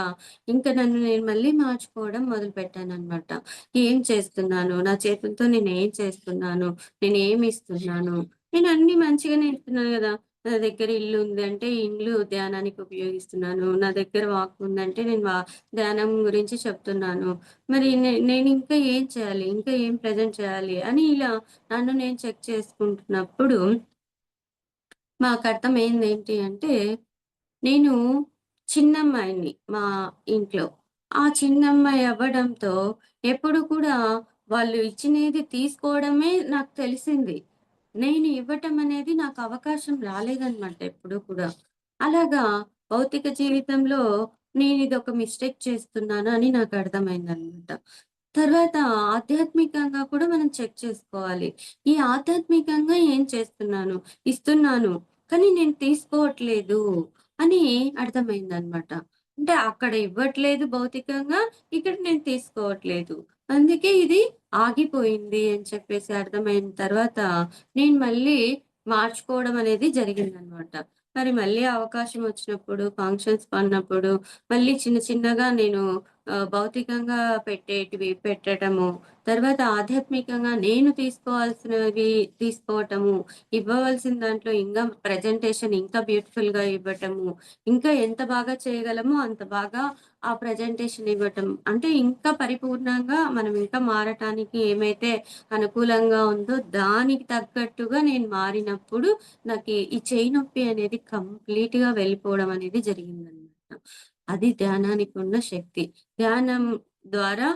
ఇంక నన్ను నేను మళ్ళీ మార్చుకోవడం మొదలుపెట్టాననమాట. ఏం చేస్తున్నాను? నా చేతులతో నేనేం చేస్తున్నాను? నేనేమిస్తున్నాను? నేను అన్నీ మంచిగానే ఇస్తున్నాను గదా! నా దగ్గర ఇల్లుందంటే, ఇల్లు ధ్యానానికి ఉపయోగిస్తున్నాను. నా దగ్గర వాక్ ఉందంటే, నేను ధ్యానం గురించి చెప్తున్నాను. మరి నేనింకా ఏం చేయాలి? ఇంకా ఏం ప్రెజెంట్ చేయాలి? అని ఇలా నన్ను నేను చెక్ చేసుకుంటున్నప్పుడు మాకర్థమైందేంటి అంటే నేను చిన్నమ్మాయిని మా ఇంట్లో. ఆ చిన్నమ్మాయి అవ్వడంతో ఎప్పుడు కూడా వాళ్ళు ఇచ్చినది తీసుకోవడమే నాకు తెలిసింది. నేను ఇవ్వటం అనేది నాకు అవకాశం రాలేదనమాట ఎప్పుడు కూడా. అలాగా భౌతిక జీవితంలో నేనిదొక మిస్టేక్ చేస్తున్నాను అని నాకు అర్థమైందనమాట. తర్వాత ఆధ్యాత్మికంగా కూడా మనం చెక్ చేసుకోవాలి. ఈ ఆధ్యాత్మికంగా ఏం చేస్తున్నాను? ఇస్తున్నాను. కానీ నేను తీసుకోవట్లేదు అని అర్థమైందనమాట. అంటే అక్కడ ఇవ్వట్లేదు భౌతికంగా, ఇక్కడ నేను తీసుకోవట్లేదు. అందుకే ఇది ఆగిపోయింది అని చెప్పేసి అర్థమైన తర్వాత, నేను మళ్ళీ మార్చుకోవడం అనేది జరిగిందనమాట. మరి మళ్ళీ అవకాశం వచ్చినప్పుడు, ఫంక్షన్స్ పడినప్పుడు, మళ్ళీ చిన్న చిన్నగా నేను భౌతికంగా పెట్టేటివి పెట్టటము, తర్వాత ఆధ్యాత్మికంగా నేను తీసుకోవాల్సినవి తీసుకోవటము, ఇవ్వవలసిన దాంట్లో ఇంకా ప్రజెంటేషన్ ఇంకా బ్యూటిఫుల్‌గా ఇవ్వటము, ఇంకా ఎంత బాగా చేయగలమో అంత బాగా ఆ ప్రజెంటేషన్ ఇవ్వటం. అంటే ఇంకా పరిపూర్ణంగా మనం ఇంకా మారటానికి ఏమైతే అనుకూలంగా ఉందో దానికి తగ్గట్టుగా నేను మారినప్పుడు నాకీ ఈ చెయ్యి నొప్పి అనేది కంప్లీట్‌గా వెళ్ళిపోవడం అనేది జరిగిందనమాట. అది ధ్యానానికున్న శక్తి. ధ్యానం ద్వారా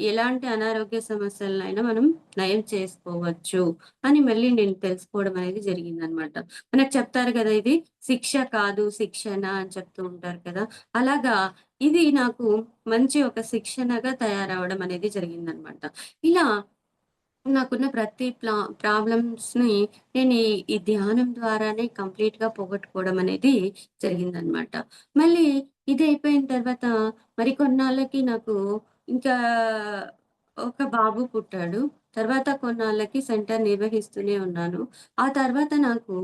ఎలాంటి అనారోగ్య సమస్యలనైనా మనం నయం చేసుకోవచ్చు అని మళ్ళీ నేను తెలుసుకోవడం అనేది జరిగిందనమాట. మనకు చెప్తారు గదా! ఇది శిక్ష కాదు శిక్షణ అని చెప్తూ ఉంటారు కదా! అలాగా ఇది నాకు మంచి ఒక శిక్షణగా తయారవ్వడం అనేది జరిగిందనమాట. ఇలా నాకున్న ప్రతి ప్రాబ్లమ్స్‌ని నేను ఈ ధ్యానం ద్వారానే కంప్లీట్‌గా పోగొట్టుకోవడం అనేది జరిగిందనమాట. మళ్ళీ ఇది అయిపోయిన తర్వాత మరి కొన్నాళ్ళకి నాకు ఇంకా ఒక బాబు పుట్టాడు. తర్వాత కొన్నాళ్ళకి సెంటర్ నిర్వహిస్తూనే ఉన్నాను. ఆ తర్వాత నాకు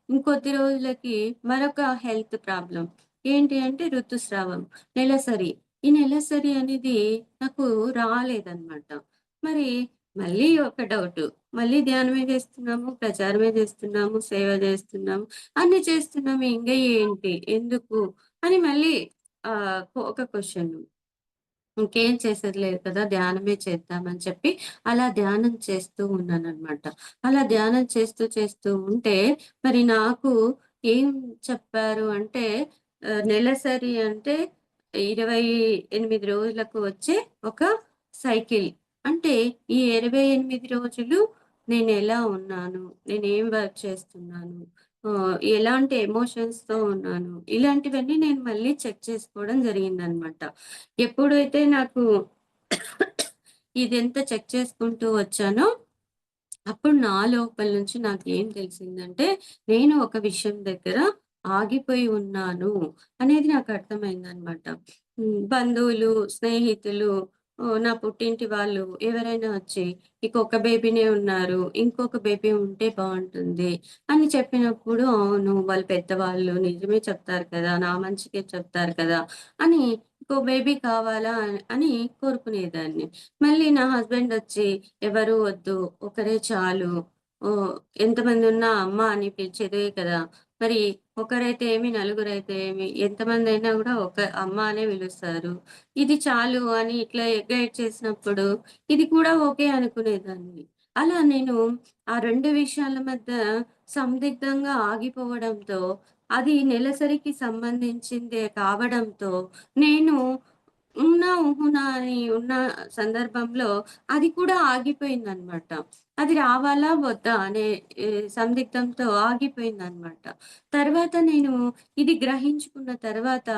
ఇంకొద్ది రోజులకి మరొక హెల్త్ ప్రాబ్లమ్. ఏంటి అంటే ఋతుస్రావం, నెలసరి. ఈ నెలసరి అనేది నాకు రాలేదనమాట. మరి మళ్ళీ ఒక డౌటు. మళ్ళీ ధ్యానమే జేస్తున్నాము, ప్రచారమే జేస్తున్నాము, సేవ జేస్తున్నాము, అన్నీ చేస్తున్నాము. ఇంగ ఏంటి? ఎందుకు? అని మళ్ళీ ఒక క్వెషను. ఇంకేం చేసేది లేదు కదా! ధ్యానమే చేద్దామని చెప్పి అలా ధ్యానం చేస్తూ ఉన్నాననమాట. అలా ధ్యానం చేస్తూ చేస్తూ ఉంటే మరి నాకు ఏం చెప్పారు అంటే నెలసరి అంటే 28 రోజులకు వచ్చే ఒక సైకిల్. అంటే ఈ 28 రోజులు నేనెలా ఉన్నాను? నేనేం వర్క్ చేస్తున్నాను? ఎలాంటి ఎమోషన్స్‌తో ఉన్నాను? ఇలాంటివన్నీ నేను మళ్ళీ చెక్ చేసుకోవడం జరిగిందనమాట. ఎప్పుడైతే నాకు ఇదంతా చెక్ చేసుకుంటూ వచ్చానో, అప్పుడు నా లోపల నుంచి నాకేం తెలిసిందంటే, నేను ఒక విషయం దగ్గర ఆగిపోయి ఉన్నాను అనేది నాకు అర్థమైందనమాట. బంధువులు, స్నేహితులు, నా పుట్టింటి వాళ్ళు ఎవరైనా వచ్చి, "నీకొక్క బేబీనే ఉన్నారు. ఇంకొక బేబీ ఉంటే బావుంటుంది" అని చెప్పినప్పుడు, అవును వాళ్ళు పెద్దవాళ్ళు నిజమే చెప్తారు కదా! నా మంచికే చెప్తారు కదా! అని ఇంకో బేబీ కావాలా అని కోరుకునేదాన్ని. మళ్ళీ నా హస్బెండొచ్చి ఎవరు వద్దు. ఒకరే చాలు. ఎంతమందున్నా అమ్మ అని పిలిచేదే కదా! మరి ఒకరైతే ఏమి, నలుగురైతే ఏమి, ఎంతమందైనా గూడా ఒక అమ్మ అనే పిలుస్తారు. ఇది చాలు అని ఇట్లా గైడ్ చేసినప్పుడు, ఇది కూడా ఓకే అనుకునేదాన్ని. అలా నేను ఆ 2 విషయాల మధ్య సందిగ్ధంగా ఆగిపోవడంతో, అది నెలసరికి సంబంధించిందే కావడంతో, నేను ఊహునా అని ఉన్న సందర్భంలో అది కూడా ఆగిపోయిందనమాట. అది రావాలా? వద్దా? అనే సందిగ్ధంతో ఆగిపోయిందనమాట. తర్వాత నేను ఇది గ్రహించుకున్న తర్వాత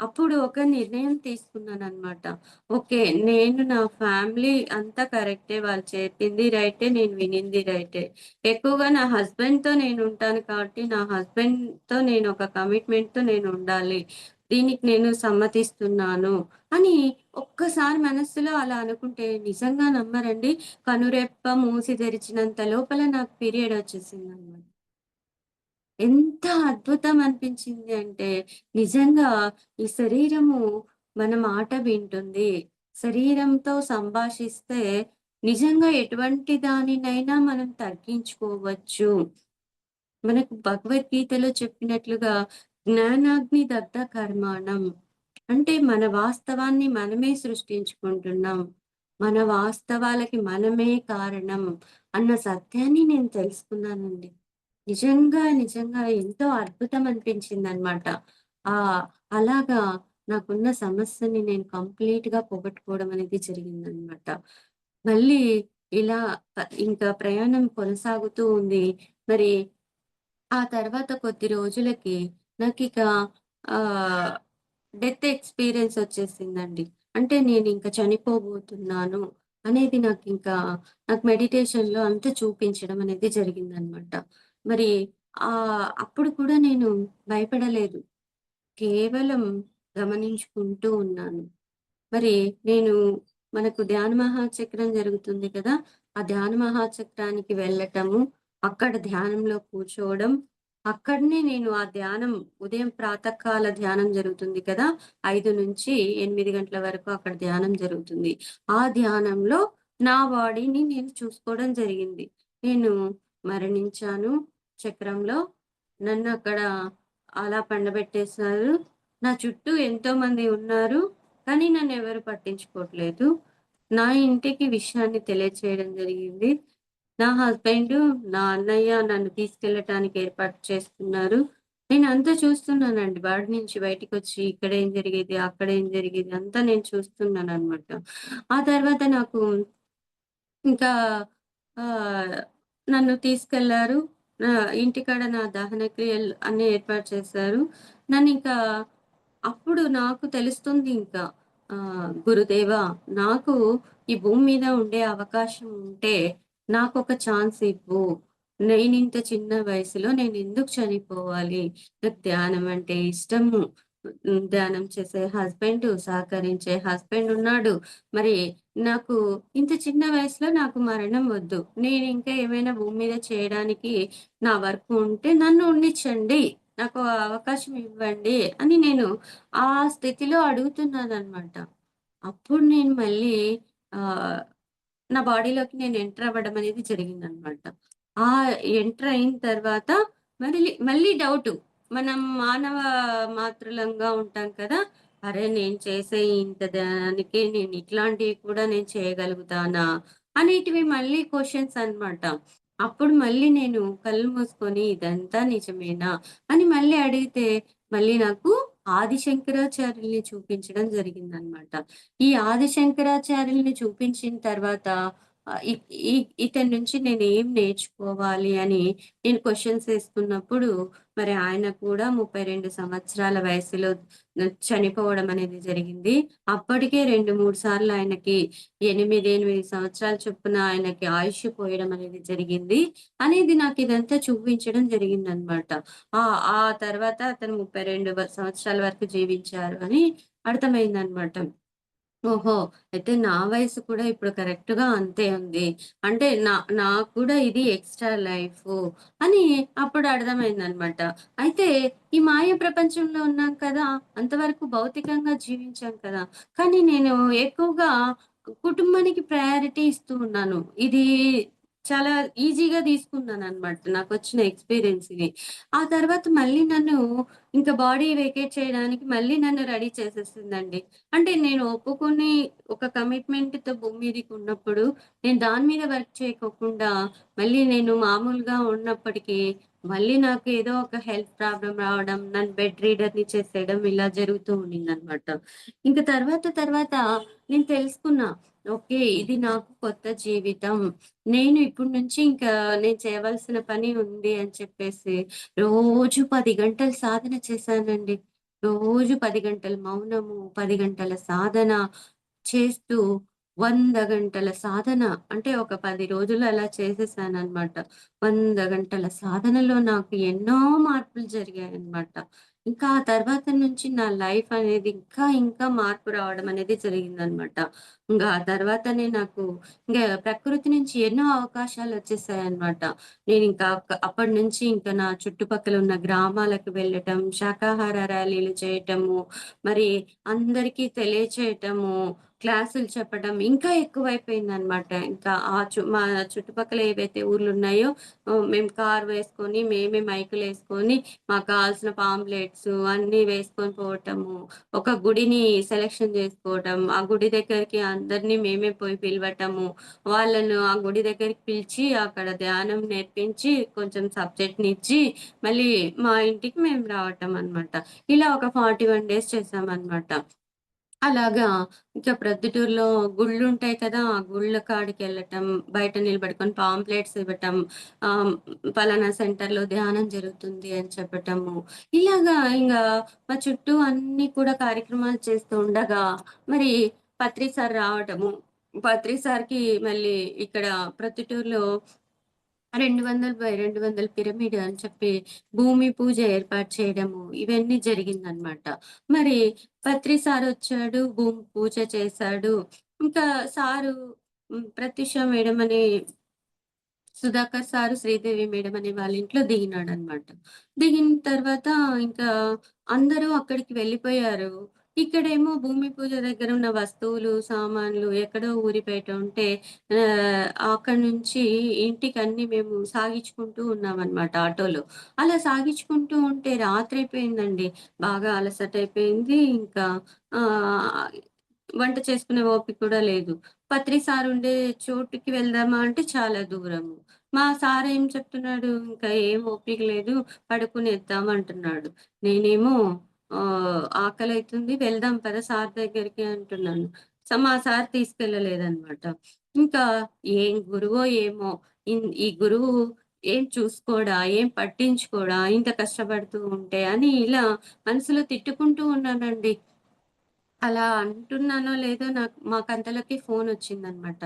అప్పుడు ఒక నిర్ణయం తీసుకున్నాననమాట. ఓకే. నేను నా ఫ్యామిలీ అంతా కరెక్టే. వాళ్ళు చెప్పింది రైటే. నేను వినింది రైటే. ఎక్కువగా నా హస్బెండ్‌తో నేనుంటాను కాబట్టి, నా హస్బెండ్‌తో నేను ఒక కమిట్మెంట్‌తో నేనుండాలి. దీనికి నేను సమ్మతిస్తున్నాను అని ఒక్కసారి మనస్సులో అలా అనుకుంటే నిజంగా నమ్మరండి. కనురెప్ప మూసి తెరిచినంత లోపల నాకు పీరియడ్ వచ్చేసిందనమాట. ఎంత అద్భుతం అనిపించింది అంటే, నిజంగా ఈ శరీరము మన మాట వింటుంది. శరీరంతో సంభాషిస్తే నిజంగా ఎటువంటి దానినైనా మనం తగ్గించుకోవచ్చు. మనకు భగవద్గీతలో చెప్పినట్లుగా జ్ఞానాగ్ని దగ్ధ కర్మాణం. అంటే మన వాస్తవాన్ని మనమే సృష్టించుకుంటున్నాం. మన వాస్తవాలకి మనమే కారణం అన్న సత్యాన్ని నేను తెలుసుకున్నానండి. నిజంగా ఎంతో అద్భుతం అనిపించిందనమాట. అలాగా నాకున్న సమస్యని నేను కంప్లీట్‌గా పోగొట్టుకోవడం అనేది జరిగిందనమాట. మళ్ళీ ఇలా ఇంకా ప్రయాణం కొనసాగుతూ ఉంది. మరి ఆ తర్వాత కొద్ది రోజులకి నాకిక ఆహ్, డెత్ ఎక్స్‌పీరియన్స్ ఒచ్చేసిందండి. అంటే నేనింక చనిపోబోతున్నాను అనేది నాకు మెడిటేషన్‌లో అంతా చూపించడం అనేది జరిగిందనమాట. మరి అప్పుడు కూడా నేను భయపడలేదు. కేవలం గమనించుకుంటూ ఉన్నాను. మరి నేను మనకు ధ్యాన మహాచక్రం జరుగుతుంది కదా! ఆ ధ్యాన మహాచక్రానికి వెళ్ళటము, అక్కడ ధ్యానంలో కూర్చోవడం, అక్కడనే నేను ఆ ధ్యానం ఉదయం ప్రాతకాల ధ్యానం జరుగుతుంది కదా! 5-8 గంటల వరకు అక్కడ ధ్యానం జరుగుతుంది. ఆ ధ్యానంలో నా బాడీని నేను చూసుకోవడం జరిగింది. నేను మరణించాను చక్రంలో. నన్నక్కడ అలా పండబెట్టేశారు. నా చుట్టూ ఎంతోమంది ఉన్నారు. కానీ నన్నెవరు పట్టించుకోవట్లేదు. నా ఇంటికి విషయాన్ని తెలియచేయడం జరిగింది. నా హస్బెండు, నా అన్నయ్య నన్ను తీసుకెళ్ళటానికి ఏర్పాటు చేస్తున్నారు. నేనంతా చూస్తున్నానండి. వాడి నుంచి బయటికొచ్చి ఇక్కడేం జరిగేది, అక్కడేం జరిగేది అంతా నేను చూస్తున్నాననమాట. ఆ తర్వాత నాకు ఇంకా ఆహ్, నన్ను తీసుకెళ్లారు. ఇంటికాడ నా దహన క్రియలు అన్నీ ఏర్పాటు చేశారు. నన్నింకా అప్పుడు నాకు తెలుస్తుంది ఇంకా గురుదేవా! నాకు ఈ భూమి మీద ఉండే అవకాశం ఉంటే నాకొక ఛాన్స్ ఇవ్వు. నేనింత చిన్న వయసులో నేనెందుకు చనిపోవాలి? నాకు ధ్యానం అంటే ఇష్టము. ధ్యానం చేసే హస్బెండు, సహకరించే హస్బెండున్నాడు. మరి నాకు ఇంత చిన్న వయసులో నాకు మరణం వద్దు. నేనింకా ఏమైనా భూమి మీద చేయడానికి నా వర్క్ ఉంటే నన్ను ఉండిచ్చండి. నాకు ఆ అవకాశం ఇవ్వండి అని నేను ఆ స్థితిలో అడుగుతున్నాననమాట. అప్పుడు నేను మళ్ళీ ఆహ్, నా బాడీలోకి నేను ఎంటర్ అవ్వడం అనేది జరిగిందనమాట. ఆ ఎంటర్ అయిన తర్వాత మళ్ళీ డౌటు. మనం మానవ మాత్రులంగా ఉంటాం కదా! అరే! నేను చేసే ఇంత దానికి నేను ఇట్లాంటివి కూడా నేను చేయగలుగుతానా? అనేటివి మళ్ళీ క్వెషన్స్ అన్నమాట. అప్పుడు మళ్ళీ నేను కళ్ళు మూసుకొని ఇదంతా నిజమేనా? అని మళ్ళీ అడిగితే మళ్ళీ నాకు ఆది శంకరాచార్యుల్ని చూపించడం జరిగిందన్నమాట. ఈ ఆది శంకరాచార్యుల్ని చూపించిన తర్వాత ఆహ్, ఇ ఇ ఇతని నుంచి నేనేం నేర్చుకోవాలి అని నేను క్వెషన్స్ ఏసుకున్నప్పుడు మరి ఆయన కూడా 32 సంవత్సరాల వయసులో చనిపోవడం అనేది జరిగింది. అప్పటికే 2, 3 సార్లు ఆయనకి 8 సంవత్సరాల చొప్పున ఆయనకి ఆయుష్ పోయడం అనేది జరిగింది. అనేది నాకిదంతా చూపించడం జరిగిందనమాట. ఆ తర్వాత అతను 32 సంవత్సరాల వరకు జీవించారు అని అర్థమైందనమాట. ఓహో! అయితే నా వయసు కూడా ఇప్పుడు కరెక్ట్‌గా అంతే ఉంది. అంటే నాకు కూడా ఇది ఎక్స్‌ట్రా లైఫు అని అప్పుడు అర్థమైందనమాట. అయితే ఈ మాయ ప్రపంచంలో ఉన్నాం కదా! అంతవరకు భౌతికంగా జీవించాం కదా! కానీ నేను ఎక్కువగా కుటుంబానికి ప్రయారిటీ ఇస్తూ ఉన్నాను. ఇది చాలా ఈజీగా తీసుకున్నాననమాట. నాకొచ్చిన ఎక్స్‌పీరియన్స్ ఇది. ఆ తర్వాత మళ్ళీ నన్ను ఇంక బాడీ వెకేట్ చేయడానికి మళ్ళీ నన్ను రెడీ చేసేసిందండి. అంటే నేను ఒప్పుకొని ఒక కమిట్మెంట్‌తో భూమి మీదకున్నప్పుడు, నేను దాని మీద వర్క్ చేయకోకుండా, మళ్ళీ నేను మామూలుగా ఉన్నప్పటికీ, మళ్ళీ నాకు ఏదో ఒక హెల్త్ ప్రాబ్లమ్ రావడం, నన్ను బెడ్ రీడర్‌ని చేసేయడం ఇలా జరుగుతూ ఉండిందనమాట. ఇంక తర్వాత నేను తెలుసుకున్నా. ఓకే. ఇది నాకు కొత్త జీవితం. నేను ఇప్పటి నుంచి ఇంకా నేను చేయవలసిన పని ఉంది అని చెప్పేసి, రోజు 10 గంటలు సాధన చేశానండి. రోజు 10 గంటలు మౌనము, 10 గంటల సాధన చేస్తూ 100 గంటల సాధన అంటే ఒక 10 రోజులు అలా చేసేసాననమాట. 100 గంటల సాధనలో నాకు ఎన్నో మార్పులు జరిగాయన్నమాట. ఇంకా ఆ తర్వాత నుంచి నా లైఫ్ అనేది ఇంకా మార్పు రావడం అనేది జరిగిందనమాట. ఇంగా ఆ తర్వాతనే నాకు ఇంగ ప్రకృతి నుంచి ఎన్నో అవకాశాలొచ్చేసాయన్నమాట. నేనింకా అప్పటినుంచి ఇంక నా చుట్టుపక్కల ఉన్న గ్రామాలకు వెళ్ళటం, శాకాహార ర్యాలీలు చేయటము, మరి అందరికీ తెలియచేయటము, క్లాసులు చెప్పడం ఇంకా ఎక్కువైపోయిందనమాట. ఇంకా మా చుట్టుపక్కల ఏవైతే ఊర్లున్నాయో మేము కార్ వేసుకొని, మేమే మైకులేసుకొని, మాకు కావాల్సిన పాంప్లెట్స్ అన్నీ వేసుకొని పోవటము. ఒక గుడిని సెలక్షన్ జేసుకోవటం, ఆ గుడి దగ్గరికి అందరిని మేమే పోయి పిలవటము. వాళ్ళను ఆ గుడి దగ్గరికి పిలిచి, అక్కడ ధ్యానం నేర్పించి, కొంచెం సబ్జెక్ట్‌నిచ్చి, మళ్ళీ మా ఇంటికి మేము రావటం అనమాట. ఇలా ఒక 41 డేస్ చేశామనమాట. అలాగా ఇంకా ప్రొద్దుటూరులో గుళ్ళుంటాయి కదా! ఆ గుళ్ళ కాడికెళ్ళటం, బయట నిలబడుకొని పాంప్లెట్స్ ఇవ్వటం, ఆహ్, పలానా సెంటర్‌లో ధ్యానం జరుగుతుంది అని చెప్పటము. ఇలాగా ఇంగా మా చుట్టూ అన్నీ కూడా కార్యక్రమాలు చేస్తూ ఉండగా, మరి పత్రి సార్ రావటము. పత్రి సార్‌కి మళ్ళీ ఇక్కడ ప్రొద్దుటూరులో 200 బై 200 పిరమిడ్ అని చెప్పి భూమి పూజ ఏర్పాటు చేయడము, ఇవన్నీ జరిగిందనమాట. మరి పత్రి సారొచ్చాడు, భూమి పూజ చేశాడు. ఇంకా సారు ప్రత్యూష మేడం అని సుధాకర్ సారు, శ్రీదేవి మేడం అనే వాళ్ళ ఇంట్లో దిగినాడనమాట. దిగిన తర్వాత ఇంకా అందరూ అక్కడికి వెళ్ళిపోయారు. ఇక్కడేమో భూమి పూజ దగ్గర ఉన్న వస్తువులు, సామాన్లు ఎక్కడో ఊరి బయట ఉంటే అక్కడి నుంచి ఇంటికన్నీ మేము సాగించుకుంటూ ఉన్నామనమాట ఆటోలో. అలా సాగించుకుంటూ ఉంటే రాత్రైపోయిందండి. బాగా అలసటయిపోయింది. ఇంకా ఆహ్, వంట చేసుకునే ఓపిక కూడా లేదు. పత్రి సారుండే చోటుకి వెళ్దామా అంటే చాలా దూరము. మా సారేం చెప్తున్నాడు, "ఇంకా ఏం ఓపిక లేదు, పడుకునేద్దాం" అంటున్నాడు. నేనేమో ఆకలైతుంది, వెళ్దాం పద సార్ దగ్గరికి అంటున్నాను. మా సార్ తీసుకెళ్ళలేదనమాట. ఇంకా ఏం గురువో ఏమో! ఈ గురువు ఏం చూసుకోడా, ఏం పట్టించుకోడా, ఇంత కష్టపడుతూ ఉంటే అని ఇలా మనసులో తిట్టుకుంటూ ఉన్నానండి. అలా అంటున్నానో లేదో మాకంతలోకి ఫోనొచ్చిందనమాట.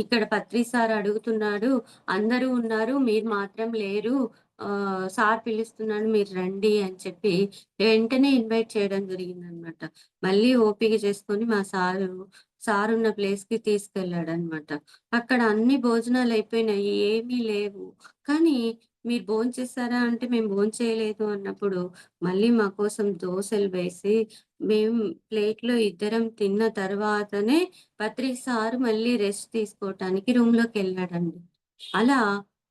ఇక్కడ పత్రి సార్ అడుగుతున్నాడు. అందరూ ఉన్నారు. మీరు మాత్రం లేరు. సార్ పిలుస్తున్నాడు మీరు రండి అని చెప్పి వెంటనే ఇన్వైట్ చేయడం జరిగిందనమాట. మళ్ళీ ఓపిక చేసుకొని మా సారున్న ప్లేస్‌కి తీసుకెళ్ళాడనమాట. అక్కడ అన్ని భోజనాలయిపోయినాయి. ఏమీ లేవు. కానీ మీరు భోంచేసారా అంటే మేము భోంచేయలేదు అన్నప్పుడు మళ్ళీ మా కోసం దోసలు వేసి మేము ప్లేట్‌లో ఇద్దరం తిన్న తర్వాతనే పత్రి సారు మళ్ళీ రెస్ట్ తీసుకోవటానికి రూమ్‌లోకెళ్ళాడండి. అలా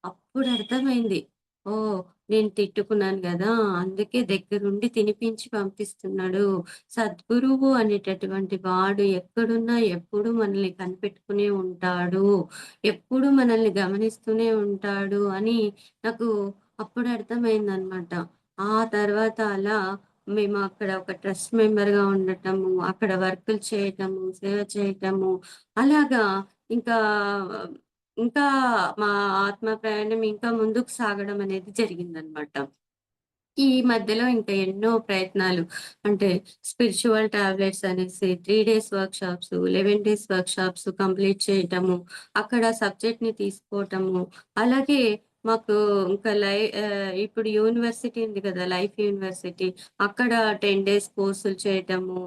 అప్పుడు అర్థమైంది. ఓహ్! నేను తిట్టుకున్నాను గదా! అందుకే దగ్గరుండి తినిపించి పంపిస్తున్నాడు. సద్గురువు అనేటటువంటి వాడు ఎక్కడున్నా ఎప్పుడూ మనల్ని కనిపెట్టుకునే ఉంటాడు. ఎప్పుడూ మనల్ని గమనిస్తూనే ఉంటాడు అని నాకు అప్పుడు అర్థమైందనమాట. ఆ తర్వాత అలా మేము అక్కడ ఒక ట్రస్ట్ మెంబర్‌గా ఉండటము, అక్కడ వర్కులు చేయటము, సేవ చేయటము, అలాగా ఇంకా, ఇంకా మా ఆత్మ ప్రయాణం ఇంకా ముందుకు సాగడం అనేది జరిగిందనమాట. ఈ మధ్యలో ఇంకా ఎన్నో ప్రయత్నాలు అంటే స్పిరిచ్యువల్ టాబ్లెట్స్ అనేసి 3 days workshops, 11 days workshops complete చేయటము, అక్కడ సబ్జెక్ట్‌ని తీసుకోవటము, అలాగే మాకు ఇంకా ఇప్పుడు యూనివర్సిటీ ఉంది కదా! లైఫ్ యూనివర్సిటీ అక్కడ 10 డేస్ కోర్సులు చేయటము,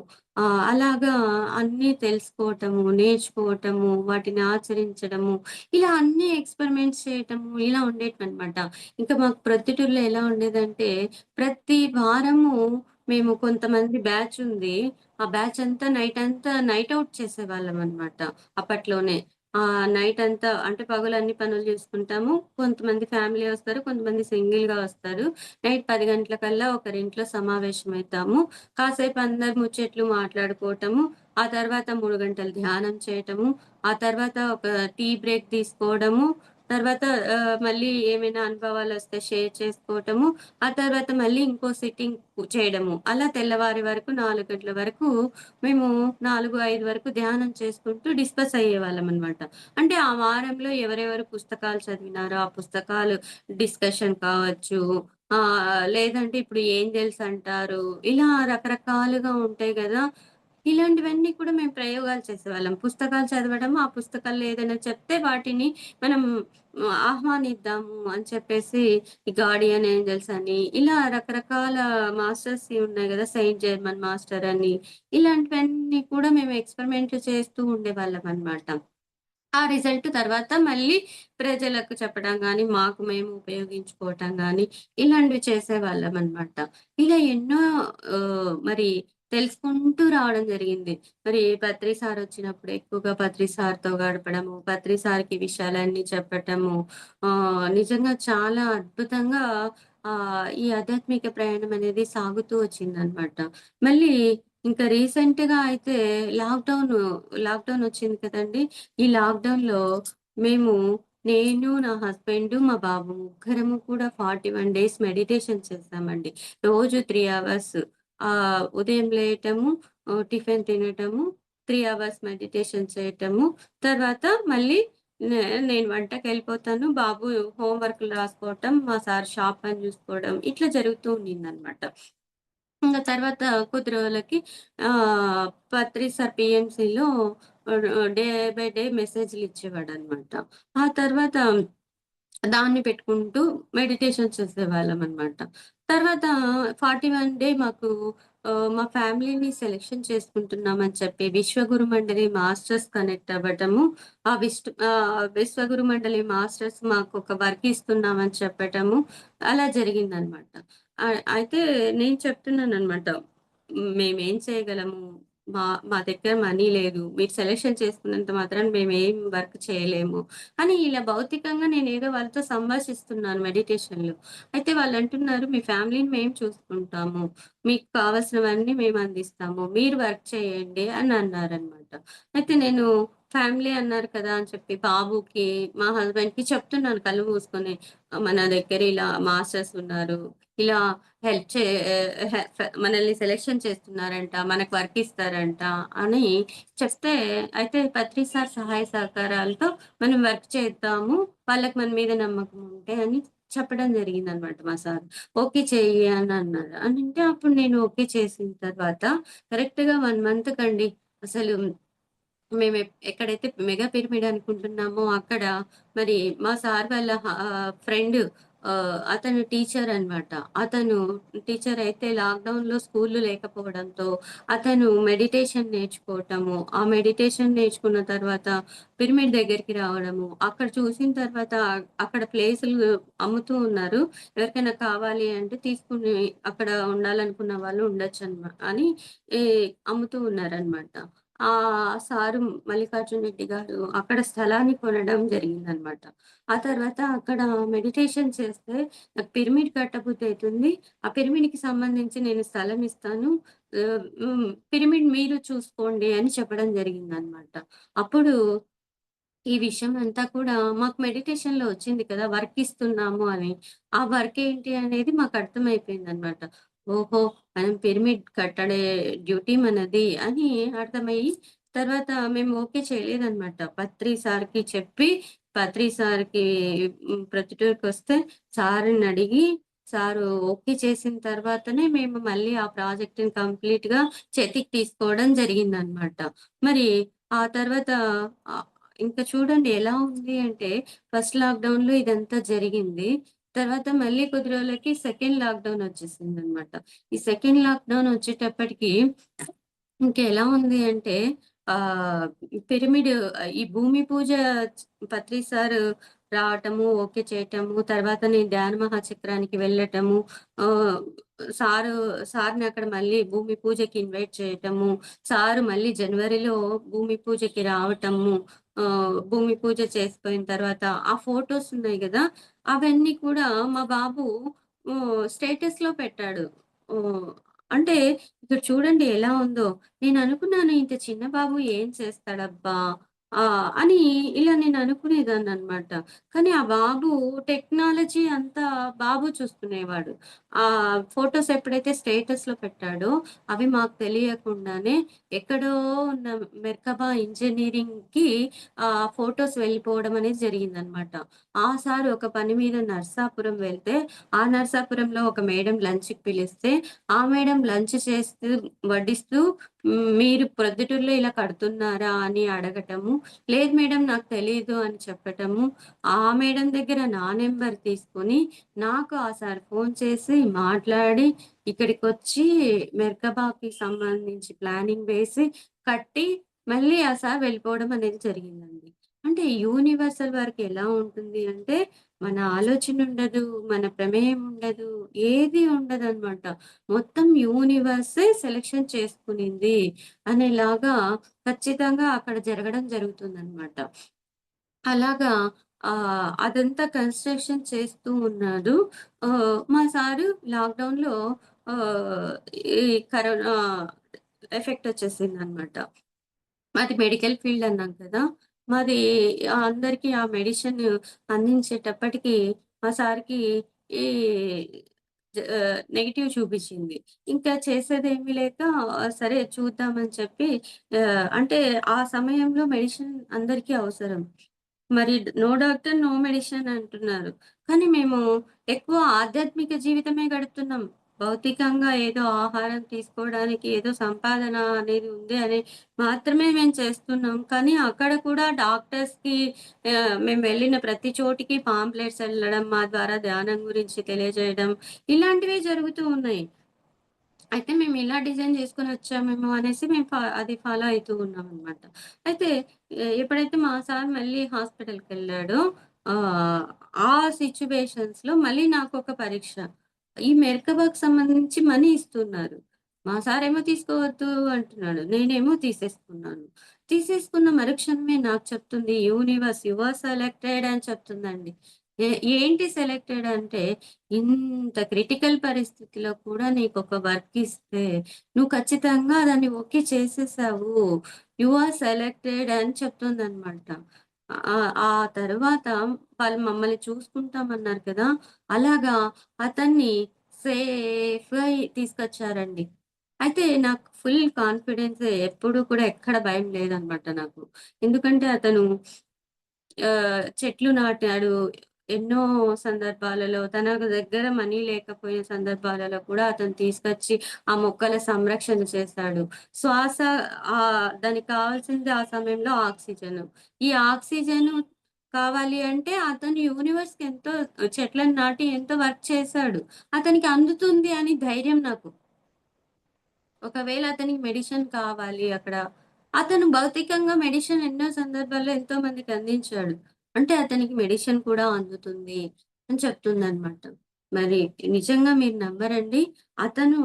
అలాగా అన్నీ తెలుసుకోవటము, నేర్చుకోవటము, వాటిని ఆచరించడము, ఇలా అన్నీ ఎక్స్‌పెరిమెంట్స్ చేయటము ఇలా ఉండేటివన్నమాట. ఇంకా మాకు ప్రొద్దుటూరులో ఎలా ఉండేదంటే ప్రతి వారము మేము కొంతమంది బ్యాచ్ ఉంది. ఆ బ్యాచ్ అంతా నైట్ ఔట్ చేసేవాళ్ళమనమాట అప్పట్లోనే. నైట్ అంతా అంటే పగలు అన్ని పనులు చేసుకుంటాము. కొంతమంది ఫ్యామిలీ వస్తారు. కొంతమంది సింగిల్‌గా వస్తారు. నైట్ 10 గంటలకల్లా ఒకరింట్లో సమావేశమైతాము. కాసేపు అందరు ముచ్చట్లు మాట్లాడుకోవటము. ఆ తర్వాత 3 గంటలు ధ్యానం చేయటము. ఆ తర్వాత ఒక టీ బ్రేక్ తీసుకోవడము. తర్వాత మళ్ళీ ఏమైనా అనుభవాలొస్తే షేర్ చేసుకోవటము. ఆ తర్వాత మళ్ళీ ఇంకో సిట్టింగ్ చేయడము. అలా తెల్లవారి వరకు 4 గంటల వరకు మేము 4, 5 వరకు ధ్యానం చేసుకుంటూ డిస్కస్ అయ్యేవాళ్ళమనమాట. అంటే ఆ వారంలో ఎవరెవరు పుస్తకాలు చదివినారో, ఆ పుస్తకాలు డిస్కషన్ కావచ్చు. లేదంటే ఇప్పుడు ఏంజెల్స్ అంటారు. ఇలా రకరకాలుగా ఉంటాయి గదా! ఇలాంటివన్నీ కూడా మేము ప్రయోగాలు చేసేవాళ్ళం. పుస్తకాలు చదవడం, ఆ పుస్తకాల్లో ఏదైనా చెప్తే వాటిని మనం ఆహ్వానిద్దాము అని చెప్పేసి ఈ గార్డియన్ ఏంజెల్స్ అని, ఇలా రకరకాల మాస్టర్స్‌యి ఉన్నాయి గదా! సెయింట్ జర్మన్ మాస్టర్ అని, ఇలాంటివన్నీ కూడా మేము ఎక్స్‌పెరిమెంట్లు చేస్తూ ఉండేవాళ్ళమనమాట. ఆ రిజల్ట్ తర్వాత మళ్ళీ ప్రజలకు చెప్పడం గాని, మాకు మేము ఉపయోగించుకోవటం గాని, ఇలాంటివి చేసేవాళ్ళమనమాట. ఇలా ఎన్నో మరి తెలుసుకుంటూ రావడం జరిగింది. మరి పత్రి సారొచ్చినప్పుడు ఎక్కువగా పత్రి సార్‌తో గడపడము, పత్రి సార్‌కి విషయాలన్నీ చెప్పటము, నిజంగా చాలా అద్భుతంగా ఈ ఆధ్యాత్మిక ప్రయాణం అనేది సాగుతూ వచ్చిందనమాట. మళ్ళీ ఇంకా రీసెంట్‌గా అయితే లాక్‌డౌన్ వచ్చింది కదండీ! ఈ లాక్‌డౌన్‌లో మేము నేను, నా హస్బెండు, మా బాబు ముగ్గురము కూడా 41 డేస్ మెడిటేషన్ చేశామండి. రోజు 3 అవర్స్ ఉదయం లేయటము, టిఫిన్ తినటము, 3 అవర్స్ మెడిటేషన్ చేయటము, తర్వాత మళ్ళీ నే నేను వంటకెళ్ళిపోతాను. బాబు హోమ్ వర్క్‌లు రాసుకోవటం, మా సార్ షాప్ పని చూసుకోవడం ఇట్లా జరుగుతూ ఉండిందనమాట. ఇంగ తర్వాత కొద్ది రోజులకి పత్రి సార్ పీఎంసీలో డే బై డే మెసేజ్‌లిచ్చేవాడనమాట. ఆ తర్వాత దాన్ని పెట్టుకుంటూ మెడిటేషన్ చేసేవాళ్ళమనమాట. తర్వాత 41 డే మాకు మా ఫ్యామిలీని సెలక్షన్ చేసుకుంటున్నామని చెప్పి విశ్వగురు మండలి మాస్టర్స్ కనెక్ట్ అవ్వటము. విశ్వగురు మండలి మాస్టర్స్ మాకొక వర్క్ ఇస్తున్నామని చెప్పటము. అలా జరిగిందనమాట. అయితే నేను చెప్తున్నాననమాట. మేమేం చేయగలము? మా మా దగ్గర మనీ లేదు. మీరు సెలక్షన్ చేసుకున్నంత మాత్రాన మేమేం వర్క్ చేయలేము. అని ఇలా భౌతికంగా నేనేదో వాళ్ళతో సంభాషిస్తున్నాను మెడిటేషన్‌లో. అయితే వాళ్ళంటున్నారు, "మీ ఫ్యామిలీని మేము చూసుకుంటాము. మీకు కావాల్సినవన్నీ మేము అందిస్తాము. మీరు వర్క్ చేయండి" అని అన్నారనమాట. అయితే నేను ఫ్యామిలీ అన్నారు కదా అని చెప్పి బాబుకి, మా హస్బెండ్‌కి చెప్తున్నాను కళ్ళు మూసుకొని. మన దగ్గర ఇలా మాస్టర్స్ ఉన్నారు. ఇలా హెల్ప్ చే హె ఫ మనల్ని సెలక్షన్ చేస్తున్నారంట. మనకు వర్క్ ఇస్తారంట అని చెప్తే, అయితే పత్రి సార్ సహాయ సహకారాలతో మనం వర్క్ చేద్దాము. వాళ్ళకి మన మీద నమ్మకం ఉంటే అని చెప్పడం జరిగిందనమాట మా సార్. ఓకే చెయ్యి అని అన్నారు. అనంటే అప్పుడు నేను ఓకే చేసిన తర్వాత కరెక్ట్‌గా 1 మంత్‌కండి అసలు మేము ఎక్కడైతే మెగా పిరమిడ్ అనుకుంటున్నామో అక్కడ మరి మా సార్ వాళ్ళ ఫ్రెండ్ అతను టీచర్ అన్నమాట. అతను టీచర్ అయితే లాక్‌డౌన్‌లో స్కూల్లు లేకపోవడంతో అతను మెడిటేషన్ నేర్చుకోవటము, ఆ మెడిటేషన్ నేర్చుకున్న తర్వాత పిరమిడ్ దగ్గరికి రావడము, అక్కడ చూసిన తర్వాత అక్కడ ప్లేసులు అమ్ముతూ ఉన్నారు. ఎవరికైనా కావాలి అంటే తీసుకొని అక్కడ ఉండాలనుకున్న వాళ్ళు అని ఈ అమ్ముతూ ఉన్నారన్నమాట. సారు మల్లికార్జున్ రెడ్డి గారు అక్కడ స్థలాన్ని కొనడం జరిగిందనమాట. ఆ తర్వాత అక్కడ మెడిటేషన్ చేస్తే నాకు పిరమిడ్ కట్టబుద్దయితుంది. ఆ పిరమిడ్‌కి సంబంధించి నేను స్థలం ఇస్తాను. పిరమిడ్ మీరు చూసుకోండి అని చెప్పడం జరిగిందనమాట. అప్పుడు ఈ విషయం అంతా కూడా మాకు మెడిటేషన్‌లో వచ్చింది కదా! వర్క్ ఇస్తున్నాము అని. ఆ వర్క్ ఏంటి అనేది మాకు అర్థమైపోయిందనమాట. ఓహో! మనం పిరమిడ్ కట్టడే డ్యూటీ మనది అని అర్థమయ్యి, తర్వాత మేము ఓకే చేయలేదనమాట. పత్రి సార్‌కి చెప్పి, పత్రి సార్‌కి ప్రొద్దుటూరుకొస్తే సార్‌ని అడిగి, సారు ఓకే చేసిన తర్వాతనే మేము మళ్ళీ ఆ ప్రాజెక్ట్‌ని కంప్లీట్‌గా చేతికి తీసుకోవడం జరిగిందనమాట. మరి ఆ తర్వాత ఆహ్, ఇంక చూడండి ఎలా ఉంది అంటే, ఫస్ట్ లాక్‌డౌన్‌లో ఇదంతా జరిగింది. తర్వాత మళ్ళీ కొద్ది రోజులకి సెకండ్ లాక్‌డౌన్ వచ్చేసిందనమాట. ఈ సెకండ్ లాక్‌డౌన్ వచ్చేటప్పటికి ఇంకెలా ఉంది అంటే ఆహ్, పిరమిడ్ ఈ భూమి పూజ పత్రి సారు రావటము, ఓకే చేయటము, తర్వాత నేను ధ్యాన మహాచక్రానికి వెళ్ళటము, ఆహ్, సారు సార్‌ని అక్కడ మళ్ళీ భూమి పూజకి ఇన్వైట్ చేయటము, సారు మళ్ళీ జనవరిలో భూమి పూజకి రావటము, భూమి పూజ చేసిపోయిన తర్వాత ఆ ఫోటోస్ ఉన్నాయి గదా! అవన్నీ కూడా మా బాబు స్టేటస్‌లో పెట్టాడు. హ్మ్. అంటే ఇక్కడ చూడండి ఎలా ఉందో. నేననుకున్నాను ఇంత చిన్న బాబు ఏం చేస్తాడబ్బా! అని ఇలా నేను అనుకునేదాన్ననమాట. కానీ ఆ బాబు టెక్నాలజీ అంతా బాబు చూసుకునేవాడు. ఫోటోస్ ఎప్పుడైతే స్టేటస్‌లో పెట్టాడో అవి మాకు తెలియకుండానే ఎక్కడో ఉన్న మెర్కబా ఇంజినీరింగ్‌కి ఫోటోస్ వెళ్ళిపోవడం అనేది జరిగిందనమాట. ఆ సార్ ఒక పని మీద నర్సాపురం వెళ్తే, ఆ నర్సాపురంలో ఒక మేడం లంచ్‌కి పిలిస్తే ఆ మేడం లంచ్ చేస్తూ వడ్డిస్తూ మీరు ప్రొద్దుటూరులో ఇలా కడుతున్నారా అని అడగటము. లేదు మేడం నాకు తెలీదు అని చెప్పటము. ఆ మేడం దగ్గర నా నంబర్ తీసుకొని నాకు ఆ సార్ ఫోన్ చేసి మాట్లాడి ఇక్కడికొచ్చి మెర్కబాకి సంబంధించి ప్లానింగ్ వేసి కట్టి మళ్ళీ ఆ సార్ వెళ్ళిపోవడం అనేది జరిగిందండి. అంటే యూనివర్సల్ వర్క్ ఎలా ఉంటుంది అంటే మన ఆలోచన ఉండదు, మన ప్రమేయం ఉండదు, ఏది ఉండదనమాట. మొత్తం యూనివర్సే సెలక్షన్ చేసుకునింది అనేలాగా ఖచ్చితంగా అక్కడ జరగడం జరుగుతుందనమాట. అలాగా అదంతా కన్‌స్ట్రక్షన్ చేస్తూ ఉన్నాడు. మా సారు లాక్‌డౌన్‌లో ఆహ్, ఈ కరోనా ఎఫెక్ట్ వచ్చేసిందనమాట. మాది మెడికల్ ఫీల్డ్ అన్నాం కదా! మాది అందరికి ఆ మెడిసిన్ అందించేటప్పటికి మా సార్‌కి ఈ నెగెటివ్ చూపిచ్చింది. ఇంకా చేసేదేమీ లేక సరే చూద్దామని చెప్పి అంటే ఆ సమయంలో మెడిసిన్ అందరికీ అవసరం. మరి నో డాక్టర్, నో మెడిసిన్ అంటున్నారు. కానీ మేము ఎక్కువ ఆధ్యాత్మిక జీవితమే గడుపుతున్నాం. భౌతికంగా ఏదో ఆహారం తీసుకోవడానికి ఏదో సంపాదన అనేది ఉంది అని మాత్రమే మేము చేస్తున్నాం. కానీ అక్కడ కూడా డాక్టర్స్‌కి మేము వెళ్ళిన ప్రతి చోటికి పాంప్లెట్స్ ఎళ్ళడం, మా ద్వారా ధ్యానం గురించి తెలియజేయడం ఇలాంటివే జరుగుతూ ఉన్నాయి. అయితే మేము ఇలా డిజైన్ చేసుకొనొచ్చామేమో అనేసి మేము అది ఫాలో అయితూ ఉన్నామనమాట. అయితే ఎప్పుడైతే మా సార్ మళ్ళీ హాస్పిటల్‌కెళ్ళాడో ఆహ్, ఆ సిట్యుయేషన్స్‌లో మళ్ళీ నాకొక పరీక్ష. ఈ మెర్కబాకి సంబంధించి మనీ ఇస్తున్నారు. మా సారేమో తీసుకోవద్దు అంటున్నాడు. నేనేమో తీసేసుకున్నాను. తీసేసుకున్న మరుక్షణమే నాకు చెప్తుంది యూనివర్స్ యూ ఆర్ సెలెక్టెడ్ అని చెప్తుందండి. ఏ ఏంటి సెలెక్టెడ్ అంటే ఇంత క్రిటికల్ పరిస్థితిలో కూడా నీకొక వర్క్ ఇస్తే, నువ్వు ఖచ్చితంగా దాన్ని ఓకే చేసేసావు. యూ ఆర్ సెలెక్టెడ్ అని చెప్తుందనమాట. ఆ తర్వాత వాళ్ళు మమ్మల్ని చూసుకుంటామన్నారు కదా! అలాగా అతన్ని సేఫ్‌గా తీసుకొచ్చారండి. అయితే నాకు ఫుల్ కాన్ఫిడెన్స్ ఎప్పుడు కూడా ఎక్కడ భయం లేదనమాట నాకు. ఎందుకంటే అతను చెట్లు నాటాడు. ఎన్నో సందర్భాలలో తన దగ్గర మనీ లేకపోయిన సందర్భాలలో కూడా అతను తీసుకొచ్చి ఆ మొక్కల సంరక్షణ చేశాడు. శ్వాస దానికి కావాల్సింది ఆ సమయంలో ఆక్సిజను. ఈ ఆక్సిజను కావాలి అంటే అతను యూనివర్స్‌కి ఎంతో చెట్లను నాటి ఎంతో వర్క్ చేశాడు. అతనికి అందుతుంది అని ధైర్యం నాకు. ఒకవేళ అతనికి మెడిసిన్ కావాలి అక్కడ. అతను భౌతికంగా మెడిసిన్ ఎన్నో సందర్భాల్లో ఎంతో మందికి అందించాడు. అంటే అతనికి మెడిసిన్ కూడా అందుతుంది అని చెప్తుందనమాట. మరి నిజంగా మీరు నమ్మరండి. అతను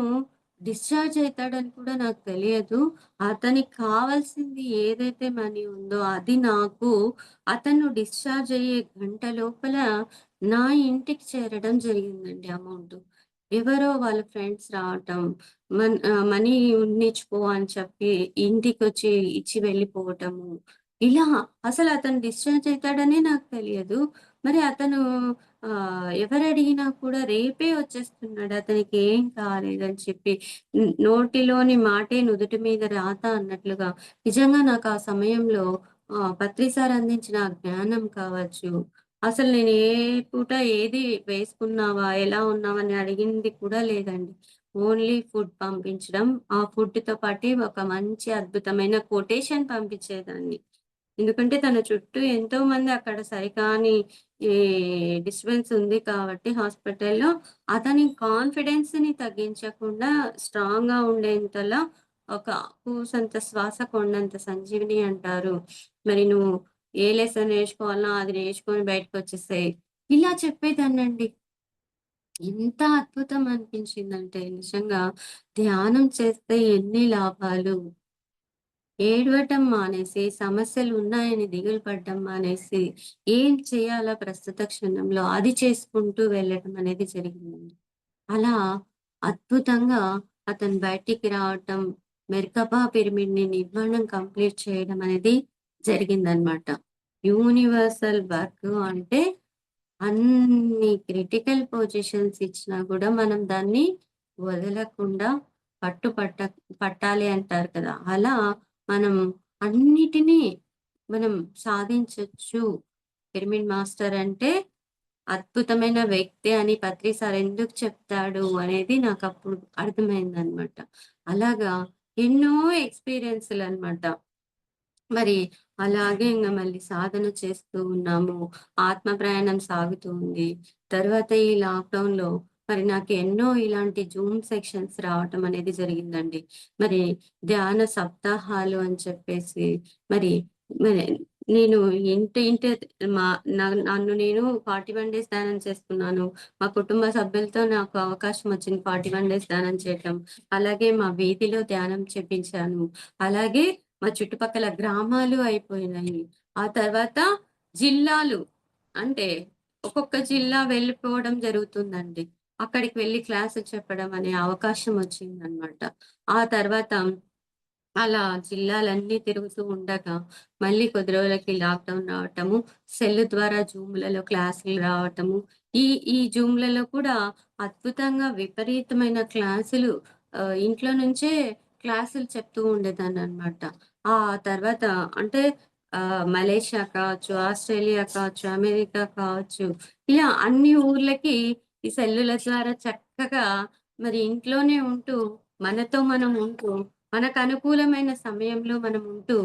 డిశ్చార్జ్ అయితాడని కూడా నాకు తెలియదు. అతనికి కావాల్సింది ఏదైతే మనీ ఉందో అది నాకు అతను డిశ్చార్జ్ అయ్యే గంట లోపల నా ఇంటికి చేరడం జరిగిందండి అమౌంటు. ఎవరో వాళ్ళ ఫ్రెండ్స్ రావటం మనీ ఉన్నిచ్చుకో అని చెప్పి ఇంటికొచ్చి ఇచ్చి వెళ్ళిపోవటము. ఇలా అసలతను డిశ్చార్జ్ అయితాడనే నాకు తెలియదు. మరి అతను ఎవరడిగినా కూడా రేపే వచ్చేస్తున్నాడు. అతనికేం కాలేదని చెప్పి నోటిలోని మాటే నుదుటి మీద రాత అన్నట్లుగా నిజంగా నాకు ఆ సమయంలో పత్రి సార్ అందించిన ఆ జ్ఞానం కావచ్చు, అసలు నేను ఏ పూట ఏది వేసుకున్నావా? ఎలా ఉన్నావని అడిగింది కూడా లేదండి. ఓన్లీ ఫుడ్ పంపించడం. ఆ ఫుడ్‌తో పాటే ఒక మంచి అద్భుతమైన కొటేషన్ పంపించేదాన్ని. ఎందుకంటే తన చుట్టూ ఎంతోమంది అక్కడ సరికాని ఈ డిస్టర్బెన్స్ ఉంది కాబట్టి హాస్పిటల్‌లో అతని కాన్ఫిడెన్స్‌ని తగ్గించకుండా స్ట్రాంగ్‌గా ఉండేంతలా ఒక కూసంత శ్వాస కొండంత సంజీవిని అంటారు. మరి నువ్వు ఏ లెసన్ నేర్చుకోవాలనో అది నేర్చుకొని బయటకొచ్చేసేయి. ఇలా చెప్పేదాన్నండి. ఎంత అద్భుతం అనిపించిందంటే నిజంగా ధ్యానం చేస్తే ఎన్ని లాభాలు. ఏడవటం మానేసి, సమస్యలున్నాయని దిగులు పడడం మానేసి, ఏం చేయాలా ప్రస్తుత క్షణంలో అది చేసుకుంటూ వెళ్ళటం అనేది జరిగిందండి. అలా అద్భుతంగా అతను బయటికి రావటం, మెర్కబా పిరమిడ్‌ని నిర్మాణం కంప్లీట్ చేయడం అనేది జరిగిందనమాట. యూనివర్సల్ వర్క్ అంటే అన్ని క్రిటికల్ పొజిషన్స్ ఇచ్చినా గూడా మనం దాన్ని వదలకుండా పట్టు పట్ట పట్టాలి అంటారు కదా! అలా మనం అన్నిటిని మనం సాధించొచ్చు. పిరమిడ్ మాస్టర్ అంటే అద్భుతమైన వ్యక్తి అని పత్రి సార్ ఎందుకు చెప్తాడు అనేది నాకప్పుడు అర్థమైందనమాట. అలాగా ఎన్నో ఎక్స్‌పీరియన్స్‌లనమాట. మరి అలాగే ఇంగ మళ్ళీ సాధన చేస్తూ ఉన్నాము. ఆత్మ ప్రయాణం సాగుతూ ఉంది. తర్వాత ఈ లాక్‌డౌన్‌లో మరి నాకు ఎన్నో ఇలాంటి జూమ్ సెక్షన్స్ రావటం అనేది జరిగిందండి. మరి ధ్యాన సప్తాహాలు అని చెప్పేసి మరి మరి నేను ఇంటి మా నన్ను నేను 41 డేస్ ధ్యానం చేసుకున్నాను. మా కుటుంబ సభ్యులతో నాకు అవకాశం వచ్చింది 41 డేస్ ధ్యానం చేయటం. అలాగే మా వీధిలో ధ్యానం చేపించాను. అలాగే మా చుట్టుపక్కల గ్రామాలు అయిపోయినాయి. ఆ తర్వాత జిల్లాలు అంటే ఒక్కొక్క జిల్లా వెళ్ళిపోవడం జరుగుతుందండి. అక్కడికి వెళ్లి క్లాసులు చెప్పడం అనే అవకాశం వచ్చిందనమాట. ఆ తర్వాత అలా జిల్లాలన్నీ తిరుగుతూ ఉండగా, మళ్ళీ కొద్ది రోజులకి లాక్‌డౌన్ రావటము, సెల్ ద్వారా జూమ్‌లలో క్లాసులు రావటము. ఈ ఈ జూమ్‌లలో కూడా అద్భుతంగా విపరీతమైన క్లాసులు ఇంట్లో నుంచే క్లాసులు చెప్తూ ఉండేదాన్ననమాట. ఆ తర్వాత అంటే మలేషియా కావచ్చు, ఆస్ట్రేలియా కావచ్చు, అమెరికా కావచ్చు, ఇలా అన్ని ఊర్లకి ఈ సెల్లుల ద్వారా చక్కగా మరి ఇంట్లోనే ఉంటూ, మనతో మనం ఉంటూ, మనకు అనుకూలమైన సమయంలో మనం ఉంటూ,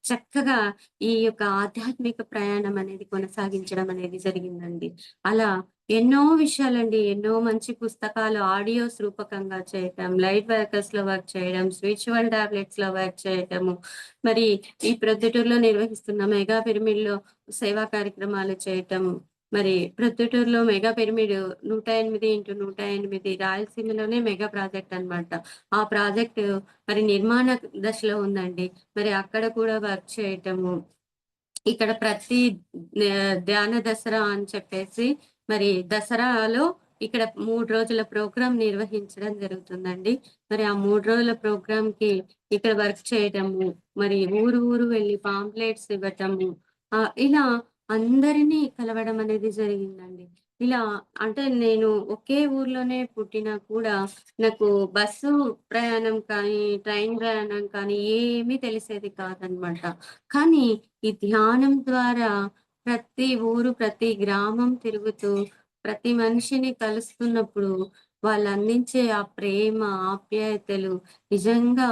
చక్కగా ఈ యొక్క ఆధ్యాత్మిక ప్రయాణం అనేది కొనసాగించడం అనేది జరిగిందండి. అలా ఎన్నో విషయాలండి. ఎన్నో మంచి పుస్తకాలు ఆడియోస్ రూపకంగా చేయటం, లైట్ వర్కర్స్‌లో వర్క్ చేయడం, స్పిరిచ్యువల్ టాబ్లెట్స్‌లో వర్క్ చేయటము, మరి ఈ ప్రొద్దుటూరులో నిర్వహిస్తున్న మెగా పిరమిడ్‌లో సేవా కార్యక్రమాలు చేయటం, మరి ప్రొద్దుటూరులో మెగా పిరమిడ్ 108x108 రాయలసీమలోనే మెగా ప్రాజెక్ట్ అన్నమాట. ఆ ప్రాజెక్ట్ మరి నిర్మాణ దశలో ఉందండి. మరి అక్కడ కూడా వర్క్ చేయటము. ఇక్కడ ప్రతి ధ్యాన దసరా అని చెప్పేసి మరి దసరాలో ఇక్కడ 3 రోజుల ప్రోగ్రామ్ నిర్వహించడం జరుగుతుందండి. మరి ఆ 3 రోజుల ప్రోగ్రామ్‌కి ఇక్కడ వర్క్ చేయటము, మరి ఊరు ఊరు వెళ్లి పాంప్లెట్స్ ఇవ్వటము, ఇలా అందరినీ కలవడం అనేది జరిగిందండి. ఇలా అంటే నేను ఒకే ఊర్లోనే పుట్టినా కూడా నాకు బస్సు ప్రయాణం కానీ, ట్రైన్ ప్రయాణం కానీ ఏమీ తెలిసేది కాదనమాట. కానీ ఈ ధ్యానం ద్వారా ప్రతి ఊరు, ప్రతి గ్రామం తిరుగుతూ, ప్రతి మనిషిని కలుస్తున్నప్పుడు వాళ్ళందించే ఆ ప్రేమ, ఆప్యాయతలు నిజంగా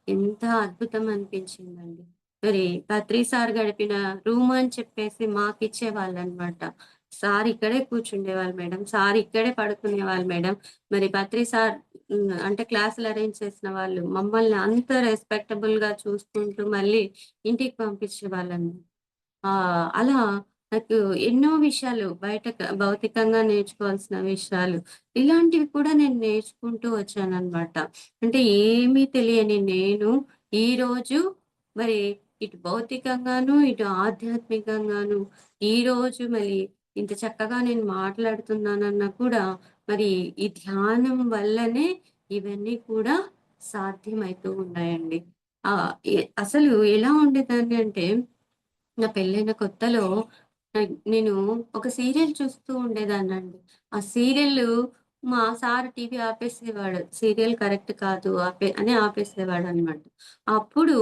ఎంత అద్భుతం అనిపించిందండి. మరి పత్రి సార్ గడిపిన రూమ్ అని చెప్పేసి మాకిచ్చేవాళ్ళనమాట. సార్ ఇక్కడే కూర్చుండేవాళ్ళు మేడం. సార్ ఇక్కడే పడుకునేవాళ్ళు మేడం. మరి పత్రి సార్ అంటే క్లాసులు అరేంజ్ చేసిన వాళ్ళు మమ్మల్ని అంత రెస్పెక్టబుల్‌గా చూసుకుంటూ మళ్ళీ ఇంటికి పంపించేవాళ్ళండి. అలా నాకు ఎన్నో విషయాలు బయట భౌతికంగా నేర్చుకోవాల్సిన విషయాలు, ఇలాంటివి కూడా నేను నేర్చుకుంటూ వచ్చాననమాట. అంటే ఏమీ తెలియని నేను ఈరోజు మరి ఇటు భౌతికంగాను, ఇటు ఆధ్యాత్మికంగాను ఈరోజు మరి ఇంత చక్కగా నేను మాట్లాడుతున్నానన్నా కూడా మరి ఈ ధ్యానం వల్లనే ఇవన్నీ కూడా సాధ్యమైతూ ఉన్నాయండి. అసలు ఎలా ఉండేదాన్ని అంటే నా పెళ్ళైన కొత్తలో నేను ఒక సీరియల్ చూస్తూ ఉండేదాన్నండి. ఆ సీరియల్లు మా సార్ టీవీ ఆపేసేవాడు. సీరియల్ కరెక్ట్ కాదు అని ఆపేసేవాడనమాట. అప్పుడు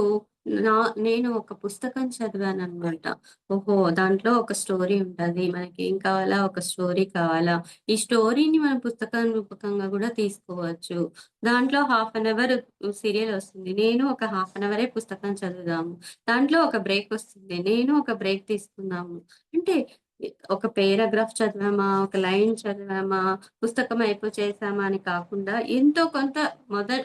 నా నేను ఒక పుస్తకం చదివాననమాట. ఓహో! దాంట్లో ఒక స్టోరీ ఉంటది. మనకేం కావాలా? ఒక స్టోరీ కావాలా? ఈ స్టోరీని మనం పుస్తకం రూపకంగా గూడా తీసుకోవచ్చు. దాంట్లో హాఫ్ అన్ అవర్ సీరియల్ వస్తుంది. నేను ఒక హాఫ్ అన్ అవరే పుస్తకం చదువుదాము. దాంట్లో ఒక బ్రేకొస్తుంది. నేను ఒక బ్రేక్ తీసుకుందాము. అంటే ఒక పేరాగ్రాఫ్ చదివామా, ఒక లైన్ చదివామా, పుస్తకం చేశామా అని కాకుండా ఎంతో కొంత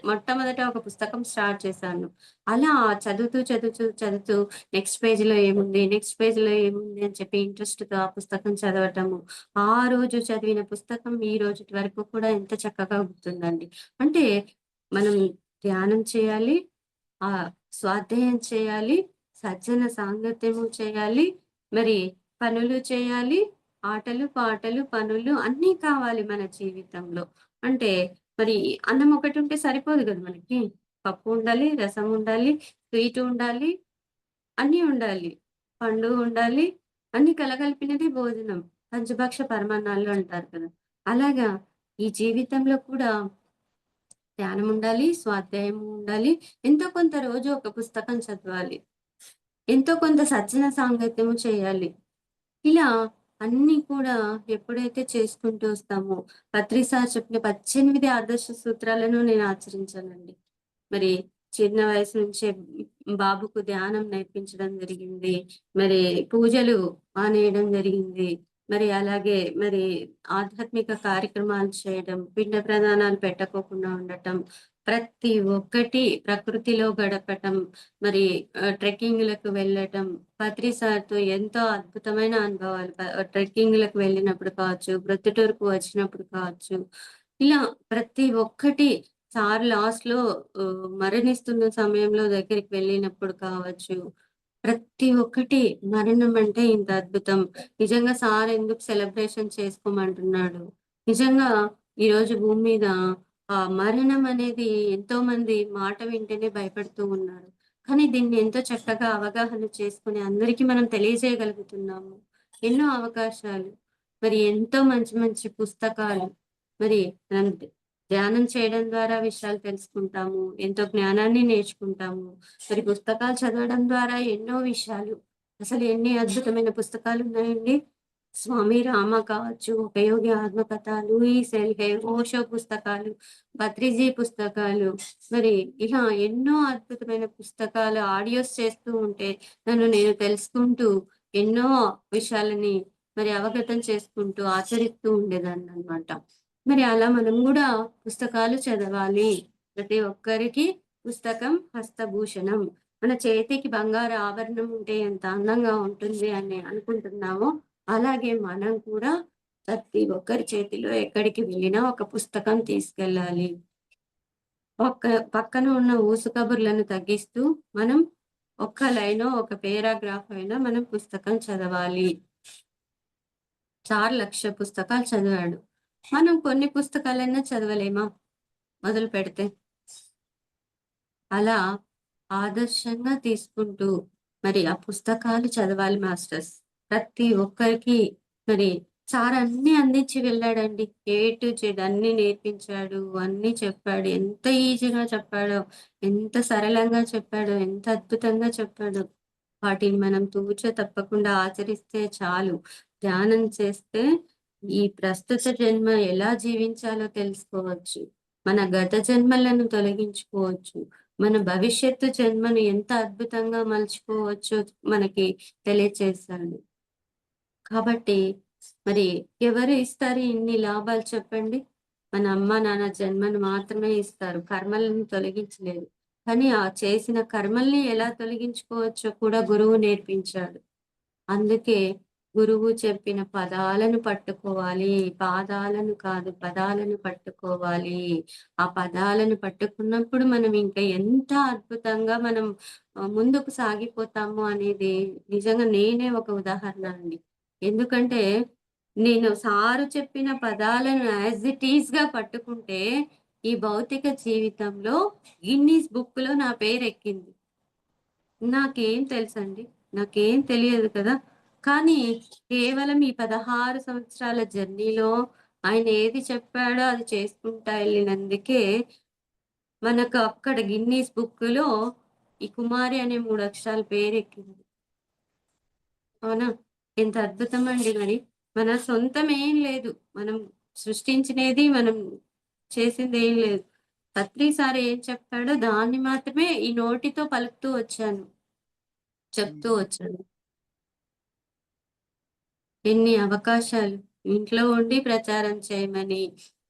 మొట్టమొదట ఒక పుస్తకం స్టార్ట్ చేశాను. అలా చదువుతూ, చదువుతూ, చదువుతూ నెక్స్ట్ పేజ్‌లో ఏముంది, నెక్స్ట్ పేజ్‌లో ఏముంది అని చెప్పి ఇంట్రెస్ట్‌తో ఆ పుస్తకం చదవటము. ఆ రోజు చదివిన పుస్తకం ఈ రోజుటి వరకు కూడా ఎంత చక్కగా గుర్తుందండి. అంటే మనం ధ్యానం చేయాలి, స్వాధ్యాయం చేయాలి, సజ్జన సాంగత్యము చేయాలి, మరి పనులు చేయాలి, ఆటలు, పాటలు, పనులు అన్నీ కావాలి మన జీవితంలో. అంటే మరి అన్నం ఒకటుంటే సరిపోదు గదా మనకి. పప్పు ఉండాలి, రసం ఉండాలి, స్వీట్ ఉండాలి, అన్నీ ఉండాలి. పండు ఉండాలి. అన్నీ కలగలిపినది భోజనం. పంచభక్ష పరమాన్నాలు అంటారు కదా! అలాగా ఈ జీవితంలో కూడా ధ్యానం ఉండాలి, స్వాధ్యాయము ఉండాలి. ఎంతో కొంత రోజు ఒక పుస్తకం చదవాలి. ఎంతో కొంత సజ్జన సాంగత్యము చేయాలి. ఇలా అన్నీ కూడా ఎప్పుడైతే చేసుకుంటూ వస్తామో, పత్రి సార్ చెప్పిన 18 ఆదర్శ సూత్రాలను నేను ఆచరించానండి. మరి చిన్న వయసు నుంచే బాబుకు ధ్యానం నేర్పించడం జరిగింది. మరి పూజలు మానేయడం జరిగింది. మరి అలాగే మరి ఆధ్యాత్మిక కార్యక్రమాలు చేయడం, పిండ ప్రదానాలు పెట్టకోకుండా ఉండటం, ప్రతి ఒక్కటి ప్రకృతిలో గడపటం, మరి ట్రెక్కింగ్‌లకు వెళ్ళటం, పత్రి సార్‌తో ఎంతో అద్భుతమైన అనుభవాలు ట్రెక్కింగ్‌లకు వెళ్ళినప్పుడు కావచ్చు, ప్రొద్దుటూరుకు వచ్చినప్పుడు కావచ్చు, ఇలా ప్రతి ఒక్కటి సార్ లాస్ట్‌లో మరణిస్తున్న సమయంలో దగ్గరికి వెళ్ళినప్పుడు కావచ్చు, ప్రతి ఒక్కటి మరణం అంటే ఇంత అద్భుతం. నిజంగా సార్ ఎందుకు సెలబ్రేషన్ చేసుకోమంటున్నాడు. నిజంగా ఈరోజు భూమి మీద మరణం అనేది ఎంతోమంది మాట వింటేనే భయపడుతూ ఉన్నారు. కానీ దీన్ని ఎంతో చక్కగా అవగాహన చేసుకొని అందరికీ మనం తెలియజేయగలుగుతున్నాము. ఎన్నో అవకాశాలు, మరి ఎంతో మంచి మంచి పుస్తకాలు, మరి మనం ధ్యానం చేయడం ద్వారా విషయాలు తెలుసుకుంటాము. ఎంతో జ్ఞానాన్ని నేర్చుకుంటాము. మరి పుస్తకాలు చదవడం ద్వారా ఎన్నో విషయాలు. అసలు ఎన్ని అద్భుతమైన పుస్తకాలున్నాయండి. స్వామి రామ కావచ్చు, ఉపయోగి ఆత్మకథలు, ఈ సెల్ఫ్ హెల్ప్, ఓషో పుస్తకాలు, పత్రిజీ పుస్తకాలు, మరి ఇలా ఎన్నో అద్భుతమైన పుస్తకాలు ఆడియోస్ చేస్తూ ఉంటే, నన్ను నేను తెలుసుకుంటూ, ఎన్నో విషయాలని మరి అవగతం చేసుకుంటూ, ఆచరిస్తూ ఉండేదాన్ననమాట. మరి అలా మనం గూడా పుస్తకాలు చదవాలి. ప్రతి ఒక్కరికి పుస్తకం హస్తభూషణం. మన చేతికి బంగారు ఆభరణం ఉంటే ఎంత అందంగా ఉంటుంది అని అనుకుంటున్నామో, అలాగే మనం కూడా ప్రతి ఒక్కరి చేతిలో ఎక్కడికి వెళ్ళినా ఒక పుస్తకం తీసుకెళ్ళాలి. ఒక్క పక్కన ఉన్న ఊసు కబుర్లను తగ్గిస్తూ మనం ఒక్క లైనో, ఒక పేరాగ్రాఫ్ అయినా మనం పుస్తకం చదవాలి. 'చార్ లక్ష పుస్తకాలు చదివాడు. మనం కొన్ని పుస్తకాలైనా చదవలేమా మొదలుపెడితే? అలా ఆదర్శంగా తీసుకుంటూ మరి ఆ పుస్తకాలు చదవాలి మాస్టర్స్. ప్రతి ఒక్కరికి మరి సార్ అన్నీ అందించి వెళ్ళాడండి. ఏ టు జెడ్ అన్నీ నేర్పించాడు. అన్నీ చెప్పాడు. ఎంత ఈజీగా చెప్పాడో, ఎంత సరళంగా చెప్పాడో, ఎంత అద్భుతంగా చెప్పాడో. వాటిని మనం తూచా తప్పకుండా ఆచరిస్తే చాలు. ధ్యానం చేస్తే ఈ ప్రస్తుత జన్మ ఎలా జీవించాలో తెలుసుకోవచ్చు. మన గత జన్మలను తొలగించుకోవచ్చు. మన భవిష్యత్తు జన్మను ఎంత అద్భుతంగా మలుచుకోవచ్చో మనకి తెలియచేశాడు. కాబట్టి మరి ఎవరు ఇస్తారు ఇన్ని లాభాలు చెప్పండి? మన అమ్మ, నాన్న జన్మను మాత్రమే ఇస్తారు. కర్మలను తొలగించలేరు. కానీ ఆ చేసిన కర్మల్ని ఎలా తొలగించుకోవచ్చో కూడా గురువు నేర్పించాడు. అందుకే గురువు చెప్పిన పదాలను పట్టుకోవాలి. పాదాలను కాదు, పదాలను పట్టుకోవాలి. ఆ పదాలను పట్టుకున్నప్పుడు మనం ఇంకా ఎంత అద్భుతంగా మనం ముందుకు సాగిపోతాము అనేది నిజంగా నేనే ఒక ఉదాహరణ అండి. ఎందుకంటే నేను సారు చెప్పిన పదాలను యాజ్ ఇట్ ఈస్‌గా పట్టుకుంటే ఈ భౌతిక జీవితంలో గిన్నీస్ బుక్‌లో నా పేరెక్కింది. నాకేం తెలుసండి. నాకేం తెలియదు కదా! కానీ కేవలం ఈ 16 సంవత్సరాల జర్నీలో ఆయన ఏది చెప్పాడో అది చేసుకుంటా ఎళ్ళినందుకే మనకు అక్కడ గిన్నీస్ బుక్‌లో ఈ కుమారి అనే 3 అక్షరాల పేరెక్కింది. అవునా? ఎంత అద్భుతమండి మరి. మన సొంతం ఏం లేదు. మనం సృష్టించినేది మనం చేసిందేం లేదు. పత్రి సార్ ఏం చెప్పాడో దాన్ని మాత్రమే ఈ నోటితో పలుకుతూ వచ్చాను. చెప్తూ వచ్చాను. ఎన్ని అవకాశాలు. ఇంట్లో ఉండి ప్రచారం చేయమని,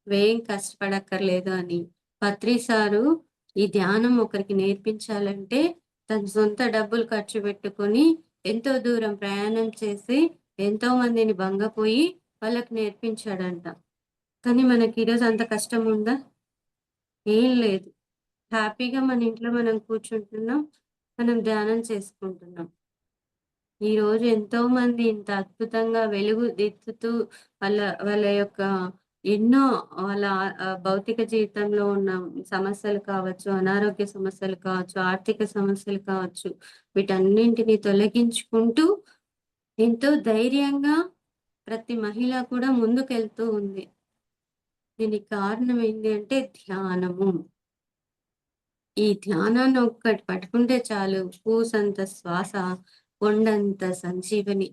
నువ్వేం కష్టపడక్కర్లేదు అని. పత్రి సారు ఈ ధ్యానం ఒకరికి నేర్పించాలంటే, తన సొంత డబ్బులు ఖర్చు పెట్టుకొని, ఎంతో దూరం ప్రయాణం చేసి, ఎంతో మందిని బంగపోయి వాళ్ళకి నేర్పించాడంట. కానీ మనకి ఈరోజు అంత కష్టం ఉందా? ఏం లేదు. హ్యాపీగా మన ఇంట్లో మనం కూర్చుంటున్నాం. మనం ధ్యానం చేసుకుంటున్నాం. ఈరోజు ఎంతోమంది ఇంత అద్భుతంగా వెలుగుదిద్దుతూ వాళ్ళ వాళ్ళ యొక్క ఎన్నో వాళ్ళ భౌతిక జీవితంలో ఉన్న సమస్యలు కావచ్చు, అనారోగ్య సమస్యలు కావచ్చు, ఆర్థిక సమస్యలు కావచ్చు, వీటన్నింటిని తొలగించుకుంటూ ఎంతో ధైర్యంగా ప్రతి మహిళ కూడా ముందుకెళ్తూ ఉంది. దీనికి కారణం ఏంటి అంటే ధ్యానము. ఈ ధ్యానాన్ని ఒక్కటి పట్టుకుంటే చాలు కూసంత శ్వాస, కొండంత సంజీవని.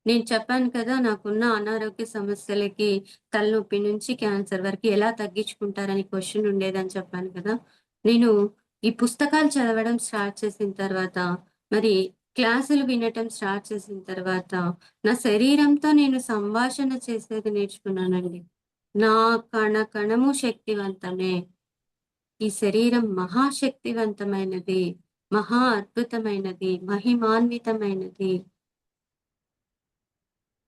నేను చెప్పాను కదా! నాకున్న అనారోగ్య సమస్యలకి తలనొప్పి నుంచి క్యాన్సర్ వరకు ఎలా తగ్గించుకుంటారని క్వెషన్ ఉండేదని చెప్పాను కదా! నేను ఈ పుస్తకాలు చదవడం స్టార్ట్ చేసిన తర్వాత, మరి క్లాసులు వినటం స్టార్ట్ చేసిన తర్వాత, నా శరీరంతో నేను సంభాషణ చేసేది నేర్చుకున్నానండి. నా కణ కణము శక్తివంతమే. ఈ శరీరం మహాశక్తివంతమైనది. మహా అద్భుతమైనది. మహిమాన్వితమైనది.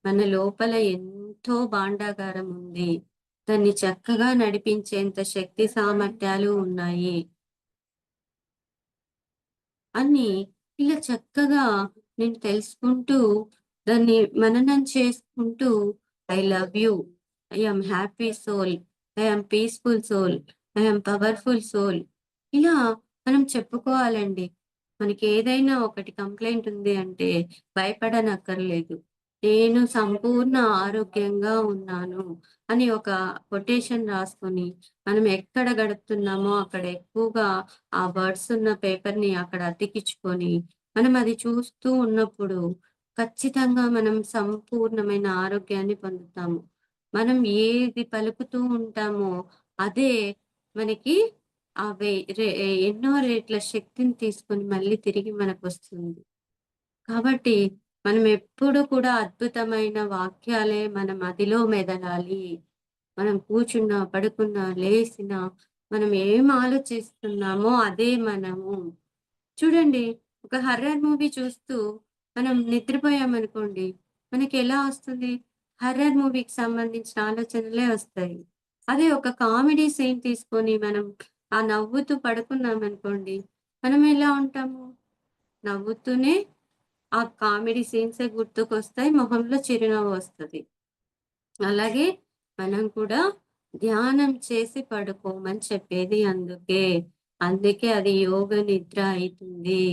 మన లోపల ఎంతో భాండాగారం ఉంది. దాన్ని చక్కగా నడిపించేంత శక్తి సామర్థ్యాలు ఉన్నాయి. అని ఇలా చక్కగా నేను తెలుసుకుంటూ, దాన్ని మననం చేసుకుంటూ I love you. I am happy soul. I am peaceful soul. I am powerful soul. ఇలా మనం చెప్పుకోవాలండి. మనకేదైనా ఒకటి కంప్లెయింట్ ఉంది అంటే భయపడనక్కర్లేదు. నేను సంపూర్ణ ఆరోగ్యంగా ఉన్నాను అని ఒక కొటేషన్ రాసుకొని, మనం ఎక్కడ గడుపుతున్నామో అక్కడ ఎక్కువగా ఆ వర్డ్స్ ఉన్న పేపర్‌ని అక్కడ అతికించుకొని, మనం అది చూస్తూ ఉన్నప్పుడు ఖచ్చితంగా మనం సంపూర్ణమైన ఆరోగ్యాన్ని పొందుతాము. మనం ఏది పలుకుతూ ఉంటామో అదే మనకి ఎన్నో రెట్ల శక్తిని తీసుకొని మళ్ళీ తిరిగి మనకొస్తుంది. కాబట్టి మనం ఎప్పుడు కూడా అద్భుతమైన వాక్యాలే మన మదిలో మెదలాలి. మనం కూర్చున్నా, పడుకున్నా, లేసినా మనం ఏం ఆలోచిస్తున్నామో అదే మనము. చూడండి, ఒక హర్రర్ మూవీ చూస్తూ మనం నిద్రపోయామనుకోండి, మనకెలా వస్తుంది? హర్రర్ మూవీకి సంబంధించిన ఆలోచనలే వస్తాయి. అదే ఒక కామెడీ సీన్ తీసుకొని మనం ఆ నవ్వుతూ పడుకున్నామనుకోండి, మనం ఎలా ఉంటాము? నవ్వుతూనే ఆ కామెడీ సీన్సే గుర్తుకొస్తాయి. మొహంలో చిరునవ్వు వస్తది. అలాగే మనం కూడా ధ్యానం చేసి పడుకోమని చెప్పేది అందుకే. అందుకే అది యోగ నిద్ర అయితుంది.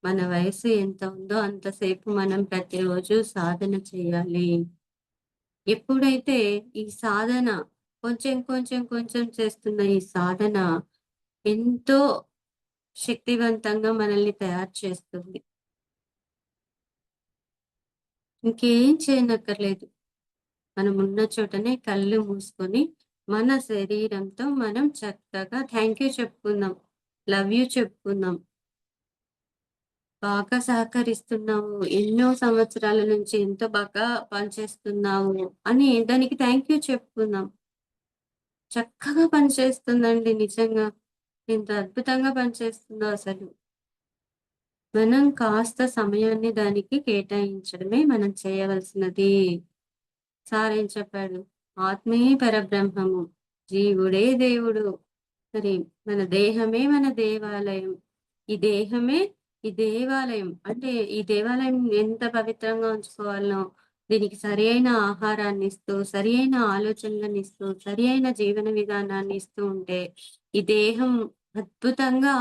మన వయసు ఎంత ఉందో అంతసేపు మనం ప్రతిరోజు సాధన చేయాలి. ఎప్పుడైతే ఈ సాధన కొంచెం చేస్తున్న ఈ సాధన ఎంతో శక్తివంతంగా మనల్ని తయారు చేస్తుంది. ఇంకేం చేయనక్కర్లేదు. మనమున్న చోటనే కళ్ళు మూసుకొని, మన శరీరంతో మనం చక్కగా థాంక్ యూ చెప్పుకుందాం. లవ్ యూ చెప్పుకుందాం. బాగా సహకరిస్తున్నావు. ఎన్నో సంవత్సరాల నుంచి ఎంతో బాగా పనిచేస్తున్నావు అని దానికి థాంక్ యూ చెప్పుకుందాం. చక్కగా పనిచేస్తుందండి నిజంగా. ఎంత అద్భుతంగా పనిచేస్తుందో అసలు. మనం కాస్త సమయాన్ని దానికి కేటాయించడమే మనం చేయవలసినది. సారేం చెప్పాడు? ఆత్మే పరబ్రహ్మము. జీవుడే దేవుడు. మరి మన దేహమే మన దేవాలయం. ఈ దేహమే ఈ దేవాలయం. అంటే ఈ దేవాలయం ఎంత పవిత్రంగా ఉంచుకోవాలనో, దీనికి సరియైన ఆహారాన్నిస్తూ, సరియైన ఆలోచనలనిస్తూ, సరియైన జీవన విధానాన్ని ఇస్తూ ఉంటే, ఈ దేహం అద్భుతంగా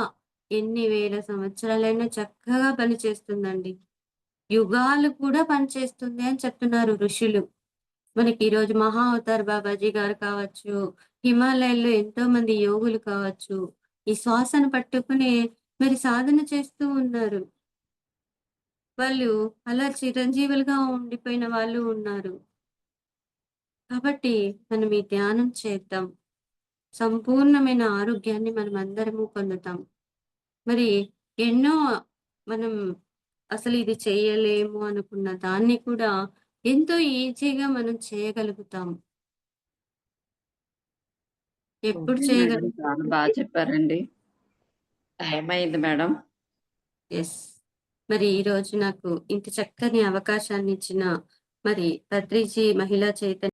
ఎన్ని వేల సంవత్సరాలైనా చక్కగా పనిచేస్తుందండి. యుగాలు కూడా పనిచేస్తుంది అని చెప్తున్నారు ఋషులు. మనకి ఈరోజు మహా అవతార్ బాబాజీ గారు కావచ్చు, హిమాలయాల్లో ఎంతోమంది యోగులు కావచ్చు, ఈ శ్వాసను పట్టుకుని మరి సాధన చేస్తూ ఉన్నారు. వాళ్ళు అలా చిరంజీవులుగా ఉండిపోయిన వాళ్ళు ఉన్నారు. కాబట్టి మనం ఈ ధ్యానం చేద్దాం. సంపూర్ణమైన ఆరోగ్యాన్ని మనమందరము పొందుతాం. మరి ఎన్నో మనం అసలు ఇది చేయలేము అనుకున్న దాన్ని కూడా ఎంతో ఈజీగా మనం చేయగలుగుతాం. ఎప్పుడు ఓకే మేడం. చాలా చేయగలుగుతామంటే చెప్పారండి. టైం అయింది మేడం. యెస్. మరి ఈరోజు నాకు ఇంత చక్కని అవకాశాన్నిచ్చిన మరి పత్రిజీ మహిళా చైతన్య